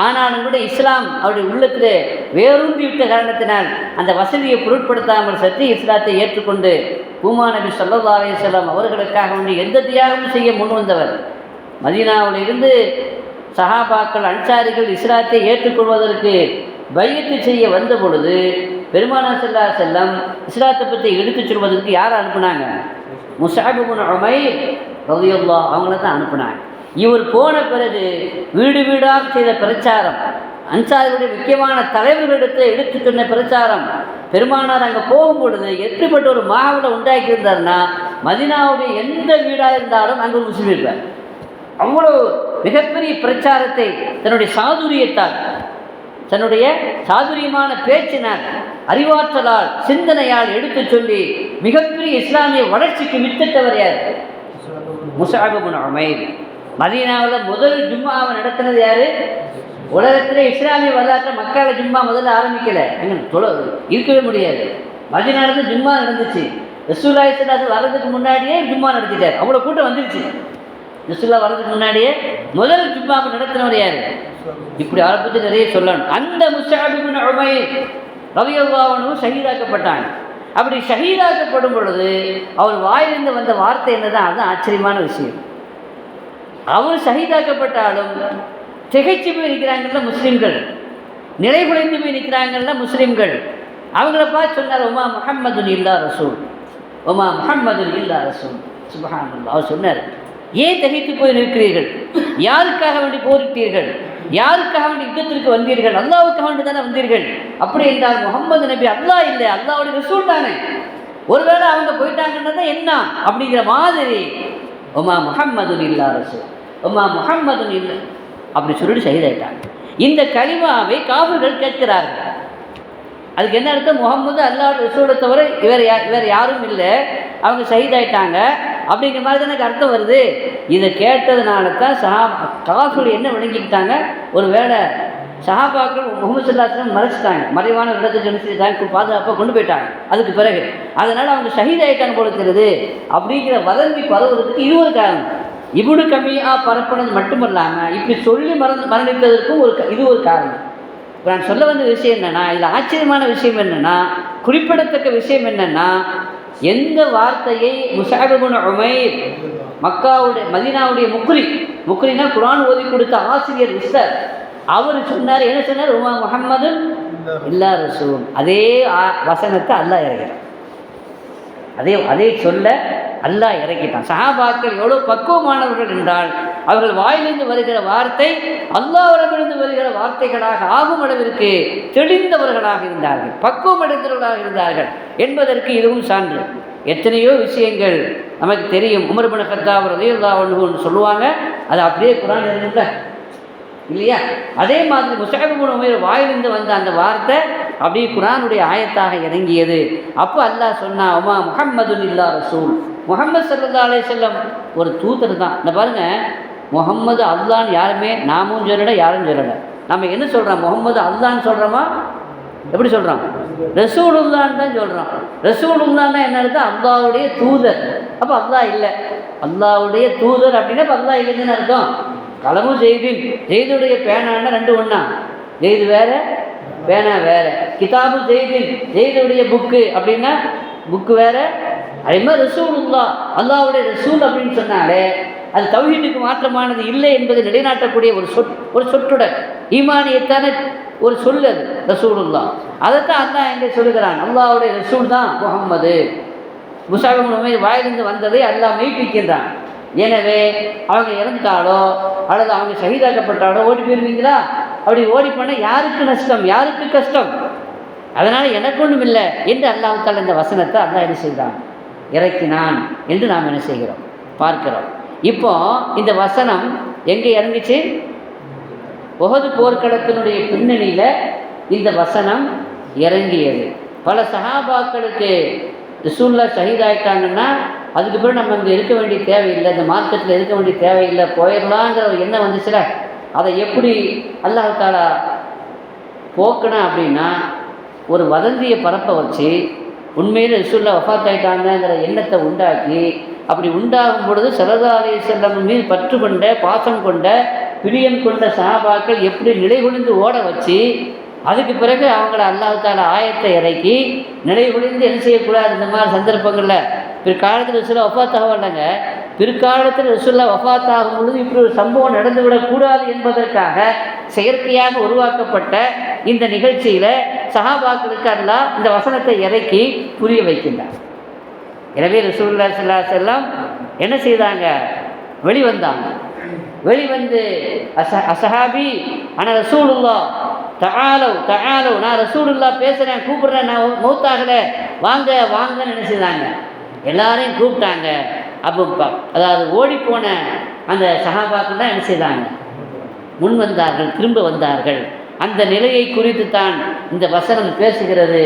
ஆனாலும் கூட இஸ்லாம் அவருடைய உள்ளத்தில் வேரூன்றி விட்ட காரணத்தினால் அந்த வசதியை பொருட்படுத்தாமல் சற்று இஸ்லாத்தை ஏற்றுக்கொண்டு பூமா நபி ஸல்லல்லாஹு அலைஹி வஸல்லம் அவர்களுக்காக வேண்டி எந்த தியாகமும் செய்ய முன் வந்தவர். மதீனாவில் இருந்து சஹாபாக்கள் அன்சாரிகள் இஸ்லாத்தை ஏற்றுக்கொள்வதற்கு பையத்து செய்ய வந்த பொழுது பெருமானார் ஸல்லல்லாஹு அலைஹி வஸல்லம் இஸ்லாத்தை பற்றி எடுத்துச் சொல்வதற்கு யாரை அனுப்புனாங்க? முஸஅப் இப்னு உமைர் ரலியல்லாஹு அவங்கள தான் அனுப்புனாங்க. இவர் போன பிறகு வீடு வீடாக செய்த பிரச்சாரம், அன்சாரிகளுடைய முக்கியமான தலைவர்களிடத்தை எடுத்து சொன்ன பிரச்சாரம், பெருமானார் அங்கே போகும்பொழுது எப்படிப்பட்ட ஒரு மாவட்டம் உண்டாக்கியிருந்தார்னா மதீனாவுடைய எந்த வீடாக இருந்தாலும் அங்கே ஒரு முஸ்லீம் இருப்பார். அவ்வளோ மிகப்பெரிய பிரச்சாரத்தை தன்னுடைய சாதுரியத்தால், தன்னுடைய சாதுரியமான பேச்சினால், அறிவாற்றலால், சிந்தனையால் எடுத்து சொல்லி மிகப்பெரிய இஸ்லாமிய வளர்ச்சிக்கு வித்திட்டவர் யார்? முஸஅப் இப்னு உமைர். மதீனாவில் முதல் ஜும்மாவை நடத்தினது யார்? உலகத்திலே இஸ்லாமிய வரலாற்றை மக்கால ஜும்மா முதல்ல ஆரம்பிக்கலை, இருக்கவே முடியாது. மதீனாவில் ஜும்மா நடந்துச்சு. ரசூலுல்லாஹி ஸல்லல்லாஹு அலைஹி வஸல்லம் வர்றதுக்கு முன்னாடியே ஜும்மா நடத்திட்டார். அவ்வளோ கூட்டம் வந்துருச்சு. ரசூலுல்லாஹ் வர்றதுக்கு முன்னாடியே முதல் ஜும்மாவை நடத்தினவர் யார்? இப்படி அவரை பற்றி நிறைய சொல்லணும். அந்த முஸஅப் இப்னு உமைர் ரலியல்லாஹு அன்ஹு ஷஹீதாக்கப்பட்டாங்க. அப்படி ஷஹீதாக்கப்படும் பொழுது அவர் வாயிலிருந்து வந்த வார்த்தை என்னதான்? அதுதான் ஆச்சரியமான விஷயம். அவர் ஷஹீதாக்கப்பட்டாலும் திகைச்சு போய் நிற்கிறாங்கல்ல முஸ்லீம்கள், நிலை குலைந்து போய் நிற்கிறாங்கல்ல முஸ்லீம்கள். அவங்கள பார்த்து சொன்னார், ஒமா முஹம்மதுன் இல்லா ரசூல், ஒமா முஹம்மதுன் இல்லா ரசூல். சுப்ஹானல்லாஹ். அவர் சொன்னார், ஏன் திகைத்து போய் நிற்கிறீர்கள்? யாருக்காக வேண்டி போரிட்டீர்கள்? யாருக்காக வேண்டி யுத்தத்திற்கு வந்தீர்கள்? அல்லாஹ்வுக்காக வேண்டி தானே வந்தீர்கள். அப்படி என்றால் முஹம்மது நபி அல்லாஹ் இல்லை, அல்லாஹ்வுடைய ரசூல் தானே. ஒருவேளை அவங்க போயிட்டாங்கன்னா என்ன அப்படிங்கிற மாதிரி ஒமா முஹம்மதுன் இல்லா ரசூல், ஒமா முஹம்மதுன் இல்லை அப்படி சொல்லிட்டு ஷஹீதாயிட்டாங்க. இந்த கலிமாவை காஃபிர்கள் கேட்கிறார்கள். அதுக்கு என்ன அர்த்தம்? முகம்மது அல்லாஹ் ரசூலை தவிர இவர் யாரும் இல்லை, அவங்க ஷஹீதாயிட்டாங்க அப்படிங்கிற மாதிரி தான் எனக்கு அர்த்தம் வருது. இதை கேட்டதுனால தான் காஃபிர்கள் என்ன விளங்கிக்கிட்டாங்க, ஒரு வேளை சஹாபாக்கள் முஹம்மது ஸல்லல்லாஹு அலைஹி வஸல்லம் மறைச்சிட்டாங்க, மறைவான இடத்துக்கு நினைச்சிட்டாங்க, பாதுகாப்பாக கொண்டு போயிட்டாங்க. அதுக்கு பிறகு அதனால் அவங்க ஷஹீதாயிட்டாங்க போல இருக்கிறது அப்படிங்கிற வதந்தி பரவுறதுக்கு இது ஒரு காரணம். இப்னு கமியா பரப்புனது மட்டுமல்லாமல் இப்படி சொல்லி மரணித்ததற்கும் இது ஒரு காரணம். இப்போ நான் சொல்ல வந்த விஷயம் என்னென்னா, இதில் ஆச்சரியமான விஷயம் என்னென்னா, குறிப்பிடத்தக்க விஷயம் என்னென்னா, எந்த வார்த்தையை முஸஅப் இப்னு உமைர் மக்காவுடைய மதீனாவுடைய முக்ரினா குர்ஆன் ஓதி கொடுத்த ஆசிரியர் உஸ்தாத் அவர் சொன்னார், என்ன சொன்னார்? உமா முஹம்மதுன் இல்லா ரசூல். அதே வசனத்தை அல்லாஹ் இறக்கிட்டான். அதே சொல்ல அல்லாஹ் இறக்கிட்டான். சஹாபாக்கள் எவ்வளோ பக்குவமானவர்கள் என்றால் அவர்கள் வாயிலிருந்து வருகிற வார்த்தை அல்லாஹ்விடமிருந்து வருகிற வார்த்தைகளாக ஆகும் அளவிற்கு தெளிந்தவர்களாக இருந்தார்கள், பக்குவம் அடைந்தவர்களாக இருந்தார்கள் என்பதற்கு இதுவும் சான்று. எத்தனையோ விஷயங்கள் நமக்கு தெரியும். உமர் இப்னு கத்தாப் ரலியல்லாஹு அன்ஹு சொல்லுவாங்க, அது அப்படியே குர்ஆன் இருந்துல இல்லையா? அதே மாதிரி முஸஅப் இப்னு உமைர் வாயிலிருந்து வந்த அந்த வார்த்தை அப்படியே குர்ஆனுடைய ஆயத்தாக இறங்கியது. அப்போ அல்லாஹ் சொன்னா, உமா முஹம்மதுன் இல்லா ரசூல், முஹம்மது ஸல்லல்லாஹு அலைஹி வஸல்லம் ஒரு தூதர் தான். இந்த பாருங்க, முஹம்மது அல்லாஹ்னு யாருமே நாமும் சொல்லலை, யாரும் சொல்லலை. நம்ம என்ன சொல்கிறோம்? முகமது அல்லான்னு சொல்கிறோமா? எப்படி சொல்கிறோம்? ரசூலுல்லான்னு தான் சொல்கிறோம். ரசூலுல்லான்னா என்ன அர்த்தம்? அல்லாஹ்வுடைய தூதர். அப்போ அல்லாஹ் இல்லை. அல்லாஹ்வுடைய தூதர் அப்படின்னா இப்போ அல்லாஹ் இல்லைன்னு அர்த்தம். கலமும் ஜெய்தின், ஜெய்துடைய பேனான்னா ரெண்டு ஒன்றா? ஜெய்து வேறு, பேனா வேறு. கிதாபு ஜெய்தின், ஜெய்துடைய புக்கு அப்படின்னா புக்கு வேறு. அதே மாதிரி ரசூலுல்லா, அல்லாஹ்வுடைய ரசூல் அப்படின்னு சொன்னாலே அது தௌஹீதுக்கு மாற்றமானது இல்லை என்பதை நிலைநாட்டக்கூடிய ஒரு சொற்றொடர், ஈமானியத்தான ஒரு சொல் அது ரசூலுல்லா. அதைத்தான் அல்லாஹ் எங்கே சொல்லுகிறான்? அல்லாஹ்வுடைய ரசூல் தான் முஹம்மது. முஸஅப் இப்னு உமைர் வாயிலிருந்து வந்ததை அல்லாஹ் மெய்ப்பிக்கின்றான். எனவே அவங்க இறந்துட்டாலோ அல்லது அவங்க ஷஹீதாக்கப்பட்டாலோ ஓடி போயிருவீங்களா? அப்படி ஓடி போனால் யாருக்கு நஷ்டம், யாருக்கு கஷ்டம்? அதனால் எனக்கு ஒன்றும் இல்லை என்று அல்லாஹ் தஆலா இந்த வசனத்தை அல்லாஹ் என்ன செய்தான்? இறக்கினான் என்று நாம் என்ன செய்கிறோம்? பார்க்கிறோம். இப்போ இந்த வசனம் எங்கே இறங்கிச்சு? உஹது போர்க்களத்தினுடைய பின்னணியில் இந்த வசனம் இறங்கியது. பல சஹாபாக்களுக்கு ரசூலுல்லாஹ் ஷஹீதாயிட்டாங்கன்னா அதுக்கு பிறகு நம்ம இங்கே இருக்க வேண்டிய தேவையில்லை, இந்த மார்க்கெட்டில் இருக்க வேண்டிய தேவையில்லை, போயிடலாங்கிற ஒரு எண்ணம் வந்துச்சுல. அதை எப்படி அல்லாஹ் தஆலா போக்குனா அப்படின்னா, ஒரு வதந்தியை பரப்ப வச்சு உண்மையில் ரசூலுல்லாஹ் வஃபாத் ஆகிட்டாங்கிற எண்ணத்தை உண்டாக்கி, அப்படி உண்டாகும் பொழுது ஸல்லல்லாஹு அலைஹி வஸல்லம் மீது பற்று கொண்ட, பாசம் கொண்ட, பிரியம் கொண்ட சஹாபாக்கள் எப்படி நிலைகுலிந்து ஓட வச்சு, அதுக்கு பிறகு அவங்கள அல்லாஹ் தஆலா ஆயத்தை இறக்கி நிலைகுலிந்து என்ன செய்யக்கூடாது இந்த மாதிரி சந்தர்ப்பங்களில். பிற்காலத்தில் ரசூலுல்லாஹ் வஃபாத் ஆகலைங்க, பிற்காலத்தில் ரசூலுல்லாஹ் வஃபாத் ஆகும் பொழுது இப்படி ஒரு சம்பவம் நடந்துவிடக்கூடாது என்பதற்காக செயற்கையாக உருவாக்கப்பட்ட இந்த நிகழ்ச்சியில் சஹாபாக்களுக்கு அல்லாஹ் இந்த வசனத்தை இறக்கி புரிய வைக்கின்றார். எனவே ரசூலுல்லாஹி ஸல்லல்லாஹு அலைஹி வஸல்லம் என்ன செய்தாங்க? வெளிவந்தாங்க. வெளிவந்து அஸ்ஹாபி அன ரசூலுல்லாஹ் தஆலவ் நான் ரசூலுல்லாஹ் பேசுகிறேன், கூப்பிட்றேன், நான் மௌத்தாகலை, வாங்க வாங்கன்னு என்ன செய்தாங்க? எல்லாரையும் கூப்பிட்டாங்க. அப்போ அதாவது ஓடிப்போன அந்த சஹாபாக்கள் தான் என்ன செய்தாங்க? முன் வந்தார்கள், திரும்ப வந்தார்கள். அந்த நிலையை குறித்து தான் இந்த வசனம் பேசுகிறது.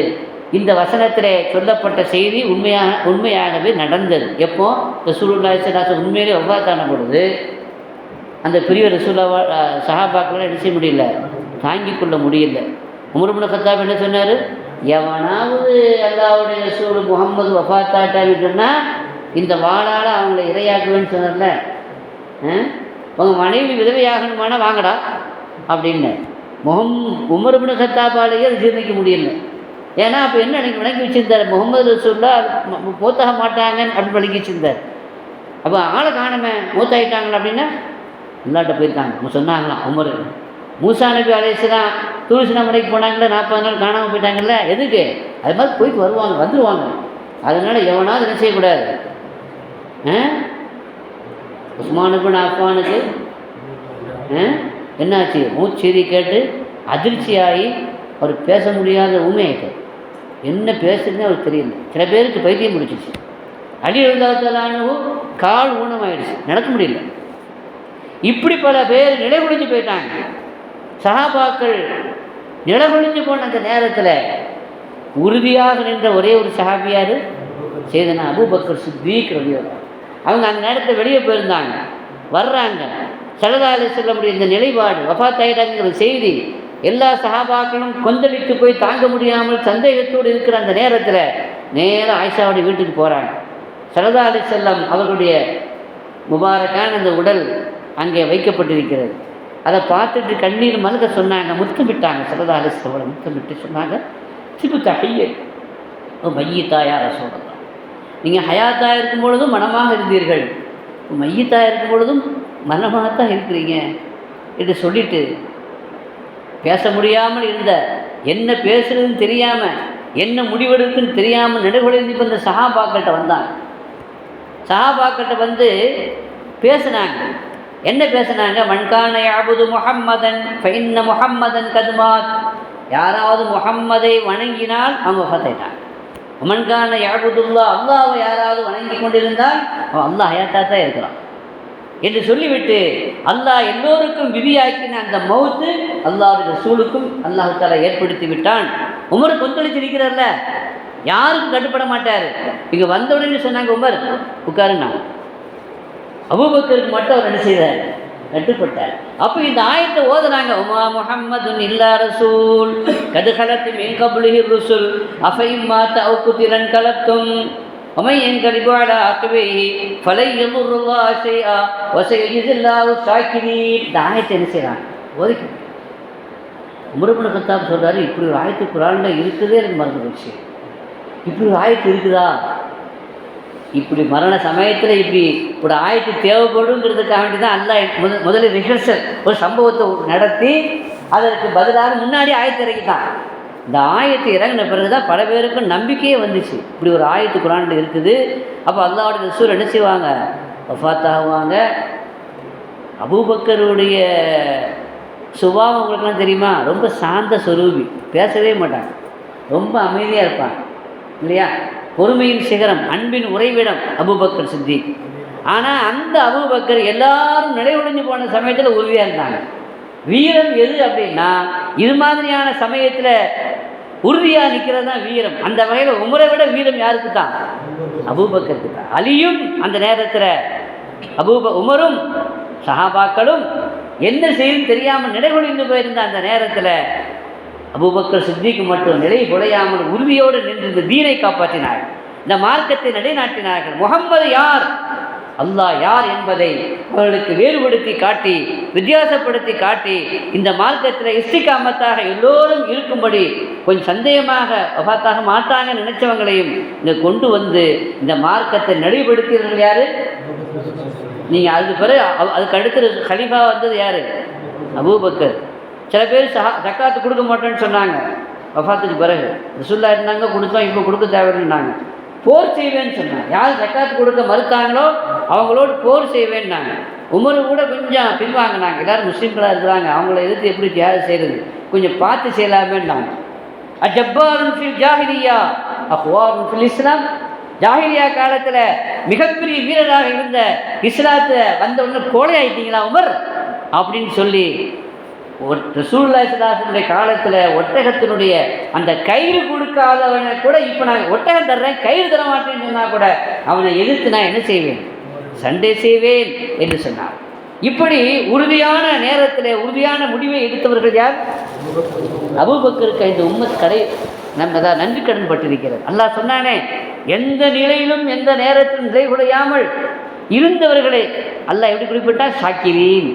இந்த வசனத்திலே சொல்லப்பட்ட செய்தி உண்மையாகவே நடந்தது. எப்போ ரசூலுல்லாஹி ஸல்லல்லாஹு அலைஹி வஸல்லம் உண்மையிலே வஃபாத்தான பொழுது அந்த பெரிய ரசூலுல்லாஹ் சஹாபாக்களால் என்ன செய்ய முடியல, தாங்கிக் கொள்ள முடியல. உமர் இப்னு கத்தாப் என்ன சொன்னார்? எவனாவது அல்லாஹ்வுடைய ரசூல் முஹம்மது வஃபாத்தாட்டான்னு சொன்னால் இந்த வாளால் அவங்கள இரையாக்குவேன்னு சொன்னார்ல, உங்கள் மனைவி விதவையாகணுமானா வாங்கடா அப்படின்னு உமர் இப்னு கத்தாபாலேயே ஜீர்ணிக்க முடியல. ஏன்னா அப்போ என்ன எனக்கு விளங்கி வச்சுருந்தார்? முகமது ரசூலுல்லாஹ் மூத்தாக மாட்டாங்கன்னு அப்படின்னு விளங்கி வச்சுருந்தார். அப்போ ஆளை காணமே மூத்தாயிட்டாங்களா அப்படின்னா இல்லாட்ட போயிருக்காங்க. அவங்க சொன்னாங்களாம் உமர், மூசா நபி அலைஹிஸ்ஸலாம் தூர் மலைக்கு போனாங்களே, 40 நாள் காணாமல் போயிட்டாங்கல்ல, எதுக்கு? அது மாதிரி போயிட்டு வந்துடுவாங்க. அதனால் எவனாவது என்ன செய்யக்கூடாது. உஸ்மான் இப்னு அஃபானுக்கு என்னாச்சு? மூச்செய்தி கேட்டு அதிர்ச்சியாகி அவர் பேச முடியாத ஊமையாயிட்டார். என்ன பேசுறதுன்னு அவருக்கு தெரியல. சில பேருக்கு பைத்தியம் முடிச்சிச்சு. அலி ரலியல்லாஹு அன்ஹு கால் ஊனமாயிடுச்சு, நடக்க முடியல. இப்படி பல பேர் நிலைகுலிஞ்சு போயிட்டாங்க. சஹாபாக்கள் நிலைகுலிஞ்சு போன அந்த நேரத்தில் உறுதியாக நின்ற ஒரே ஒரு சஹாபியார் சையதுனா அபூபக்கர் சித்தீக் ரலியல்லாஹு. அவங்க அந்த நேரத்தில் வெளியே போயிருந்தாங்க. வர்றாங்க. ஸல்லல்லாஹு அலைஹி வஸல்லம் இந்த நிலைப்பாடு வஃபாத் ஆகிட்டாங்கிற செய்தி எல்லா சஹாபாக்களும் கொந்தளித்து போய் தாங்க முடியாமல் சந்தேகத்தோடு இருக்கிற அந்த நேரத்தில் நேராக ஆயிஷாவுடைய வீட்டுக்கு போகிறாங்க. ஸல்லல்லாஹு அலைஹி வஸல்லம் அவர்களுடைய முபாரக்கான அந்த உடல் அங்கே வைக்கப்பட்டிருக்கிறது. அதை பார்த்துட்டு கண்ணீர் மல்க சொன்னாங்க, முத்தமிட்டாங்க. ஸல்லல்லாஹு அலைஹி வஸல்லம் முத்தமிட்டு சொன்னாங்க, சிபுத்த ஹய்ய மையத்தாயா ரசூலுல்லாஹ், நீங்கள் ஹயாத்தாக இருக்கும் பொழுதும் மனமாக இருந்தீர்கள், மையத்தாக இருக்கும் பொழுதும் மனமாகத்தான் இருக்கிறீங்க என்று சொல்லிட்டு பேச முடியாமல் இருந்த, என்ன பேசுறதுன்னு தெரியாமல், என்ன முடிவெடுக்குன்னு தெரியாமல் நடுகுலைந்து இப்போ இந்த சஹாபாக்கள்கிட்ட வந்தாங்க. சஹாபாக்கள்கிட்ட வந்து பேசினாங்க. என்ன பேசினாங்க? மன்கான யாபுது முஹம்மதன் ஃபைன்ன முஹம்மதன் கதுமாத், யாராவது முஹம்மதை வணங்கினால் அவங்க வஃபாத்தாயிட்டாங்க. மன்கான யாபுதுல்லா, அல்லாஹ்வை யாராவது வணங்கி கொண்டிருந்தால் அவன் அல்லாஹ் ஹயாத்தாக தான் இருக்கிறான் என்று சொல்லிவிட்டு அல்லாஹ் எல்லோருக்கும் விதியாக்கின அந்த மௌத்து அல்லாஹ்வுடைய ரசூலுக்கும் அல்லாஹ் தஆலா ஏற்படுத்தி விட்டான். உமர் கொந்தளிச்சிருக்கிறார்ல, யாருக்கும் கட்டுப்பட மாட்டார். இங்கே வந்த உடனே சொன்னாங்க, உமர் உட்காருண்ணா. அபூபக்கருக்கு மட்டும் அவர் என்ன செய்தார்? கட்டுப்பட்டார். அப்போ இந்த ஆயத்தை ஓதுனாங்க, உமா முஹம்மதுன் இல்லா ரசூல் கது கலத்து மின் கப்லிஹி ருசுல் அஃபைம் மாத அவ் குதிரன் கலத்தும் ومن ينقلب على عقبيه فلن يضر الله شيئا وسيجزي الله الشاكرين. இந்த ஆயத்தை என்ன செய்யறாங்க ஓதிக்க. உமர் இப்னு கத்தாப் சொல்றாரு, இப்படி ஒரு ஆயத்து குர்ஆன்ல இருக்குதே எனக்கு மறந்து போச்சு. இப்படி ஒரு ஆயத்து இருக்குதா? இப்படி மரண சமயத்தில் இப்படி ஒரு ஆயத்து தேவைப்படுங்கிறதுக்காக வேண்டி தான் அல்லாஹ் முதல்ல ரிஹர்சல் ஒரு சம்பவத்தை நடத்தி அதற்கு பதிலாக முன்னாடி ஆயத்து இறக்கிட்டான். இந்த ஆயத்து இறங்கின பிறகு தான் பல பேருக்கும் நம்பிக்கையே வந்துச்சு, இப்படி ஒரு ஆயத்து குர்ஆன்ல இருக்குது. அப்போ அல்லாஹ்வுடைய ரசூல் என்ன செய்வாங்க, வஃபாத் ஆகுவாங்க. அபூபக்கருடைய சுபாவம் உங்களுக்குலாம் தெரியுமா, ரொம்ப சாந்த சொரூபி, பேசவே மாட்டாங்க, ரொம்ப அமைதியாக இருப்பாங்க இல்லையா. பொறுமையின் சிகரம், அன்பின் உறைவிடம் அபூபக்கர் சித்திக். ஆனால் அந்த அபூபக்கர் எல்லாரும் நிலையுடைஞ்சு போன சமயத்தில் உறுதியாக இருந்தாங்க. வீரம் எது அப்படின்னா, இது மாதிரியான சமயத்தில் உறுதியாக நிற்கிறது தான் வீரம். அந்த வகையில் உமரை விட வீரம் யாருக்கு தான்? அபூபக்கருக்கு தான். அலியும் அந்த நேரத்தில் உமரும் சஹாபாக்களும் என்ன செய்யும் தெரியாமல் நிலைகுலைந்து போயிருந்த அந்த நேரத்தில் அபூபக்கர் சித்திக்கு மட்டும் நிலை குலையாமல் உறுதியோடு நின்று இந்த தீனை காப்பாற்றினார்கள், இந்த மார்க்கத்தை நிலைநாட்டினார்கள். முஹம்மது யார், அல்லாஹ் யார் என்பதை அவர்களுக்கு வேறுபடுத்தி காட்டி, வித்தியாசப்படுத்தி காட்டி, இந்த மார்க்கத்தில் இஸ்திகாமத்தாக எல்லோரும் இருக்கும்படி கொஞ்சம் சந்தேகமாக வஃபாத்தாக மாட்டாங்க நினைச்சவங்களையும் இங்கே கொண்டு வந்து இந்த மார்க்கத்தை நடைபடுத்தியவர்கள் யார்? நீங்கள் அதுக்கு பிறகு அதுக்கு அடுத்த கலீஃபா வந்தது யார்? அபூபக்கர். சில பேர் ஜக்காத்து கொடுக்க மாட்டேன்னு சொன்னாங்க வஃபாத்துக்கு பிறகு. ரசூலுல்லாஹ் இருந்தாங்க, கொடுத்தோம், இப்போ கொடுக்க தேவைன்னாங்க. போர் செய்வேன்னு சொன்னாங்க. யார் ஜக்காத்து கொடுக்க மறுத்தாங்களோ அவங்களோடு போர் செய்வேன்னாங்க. உமரு கூட கொஞ்சம் பின்வாங்கினாங்க, எல்லோரும் முஸ்லீம்களாக இருக்கிறாங்க, அவங்கள எதிர்த்து எப்படி தியாகம் செய்கிறது, கொஞ்சம் பார்த்து செய்யலாமேன்னாங்க. அஜப்பாருன் ஃபில் ஜாஹிலியா அஹ்வாருன் ஃபில் இஸ்லாம். ஜாஹிலியா காலத்தில் மிகப்பெரிய வீரராக இருந்த இஸ்லாத்தை வந்த உடனே கோழை ஆயிட்டீங்களா உமர் அப்படின்னு சொல்லி ரசூலுல்லாஹி ஸல்லல்லாஹு அலைஹி வஸல்லம் காலத்தில் ஒட்டகத்தினுடைய அந்த கயிறு கொடுக்காதவனை கூட இப்போ நான் ஒட்டகம் தர்றேன் கயிறு தர மாட்டேன்னு சொன்னால் கூட அவனை எதிர்த்து நான் என்ன செய்வேன், சண்டை செய்வேன் என்று சொன்னார். இப்படி உறுதியான நேரத்தில் உறுதியான முடிவை எடுத்தவர்கள் யார்? அபூபக்கருக்கு இந்த உம்மத் கடை நம்ம தான் நன்றி கடன் பட்டிருக்கிறது. அல்லாஹ் சொன்னானே, எந்த நிலையிலும் எந்த நேரத்திலும் நிலை குலையாமல் இருந்தவர்களே அல்லாஹ் எப்படி குறிப்பிட்டால் ஷாக்கிரீன்,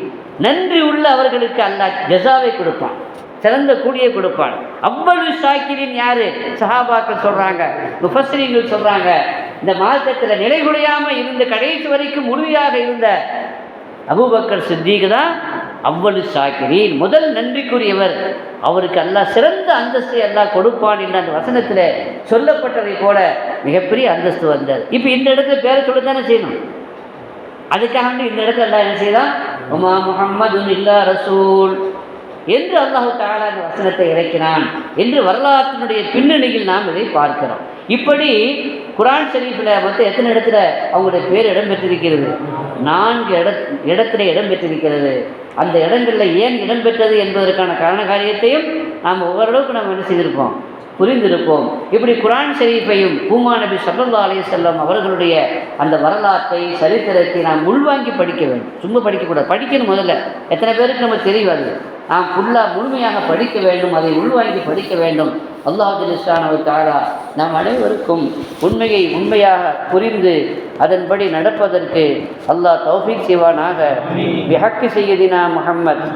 நன்றி உள்ள அவர்களுக்கு அல்லாஹ் ஜஸாவை கொடுப்பான், சிறந்த கூலியை கொடுப்பான். அவ்வளவு ஷாக்கிரின் யாரு? சஹாபாக்கள் சொல்றாங்க, முஃபஸ்ஸிரீன்கள் சொல்றாங்க, இந்த மார்க்கத்தில் நிலை குலையாமல் இருந்த கடைசி வரைக்கும் உறுதியாக இருந்த அபூபக்கர் சித்திக் தான் அவ்வளவு ஷாக்கிரீன், முதல் நன்றிக்குரியவர். அவருக்கு அல்லாஹ் சிறந்த அந்தஸ்தை அல்லாஹ் கொடுப்பான் என்று அந்த வசனத்தில் சொல்லப்பட்டதை போல மிகப்பெரிய அந்தஸ்து வந்தது. இப்போ இந்த இடத்துல பேரை சொல்லத்தானே செய்யணும். அதுக்காக இந்த இடத்துல அல்லாஹ் என்ன செய்தான், உமா முஹம்மதுன் இல்லா ரசூல் என்று அல்லாஹு தஆலா அந்த வசனத்தை இறக்கினான் என்று வரலாற்றினுடைய பின்னணியில் நாம் இதை பார்க்கிறோம். இப்படி குர்ஆன் ஷரீஃபில் மொத்தம் எத்தனை இடத்துல அவங்களுடைய பேர் இடம்பெற்றிருக்கிறது? 4 இடத்துல இடம்பெற்றிருக்கிறது. அந்த இடங்களில் ஏன் இடம்பெற்றது என்பதற்கான காரண காரியத்தையும் நாம் ஓரளவுக்கு நம்ம என்ன செய்திருப்போம், புரிந்திருப்போம். இப்படி குர்ஆன் ஷரீஃபையும் பூமா நபி ஸல்லல்லாஹு அலைஹி வஸல்லம் அவர்களுடைய அந்த வரலாற்றை சரித்திரத்தை நாம் உள்வாங்கி படிக்க வேண்டும். சும்மா படிக்கக்கூடாது, படிக்கணும். முதல்ல எத்தனை பேருக்கு நம்ம தெரியாது, நாம் ஃபுல்லாக முழுமையாக படிக்க வேண்டும், அதை உள்வாங்கி படிக்க வேண்டும். அல்லாஹ் ஜல்ல தஆலா நாம் அனைவருக்கும் உண்மையை உண்மையாக புரிந்து அதன்படி நடப்பதற்கு அல்லாஹ் தௌஃபீக் செய்வானாக. பிஹக்கி சய்யிதினா முஹம்மத்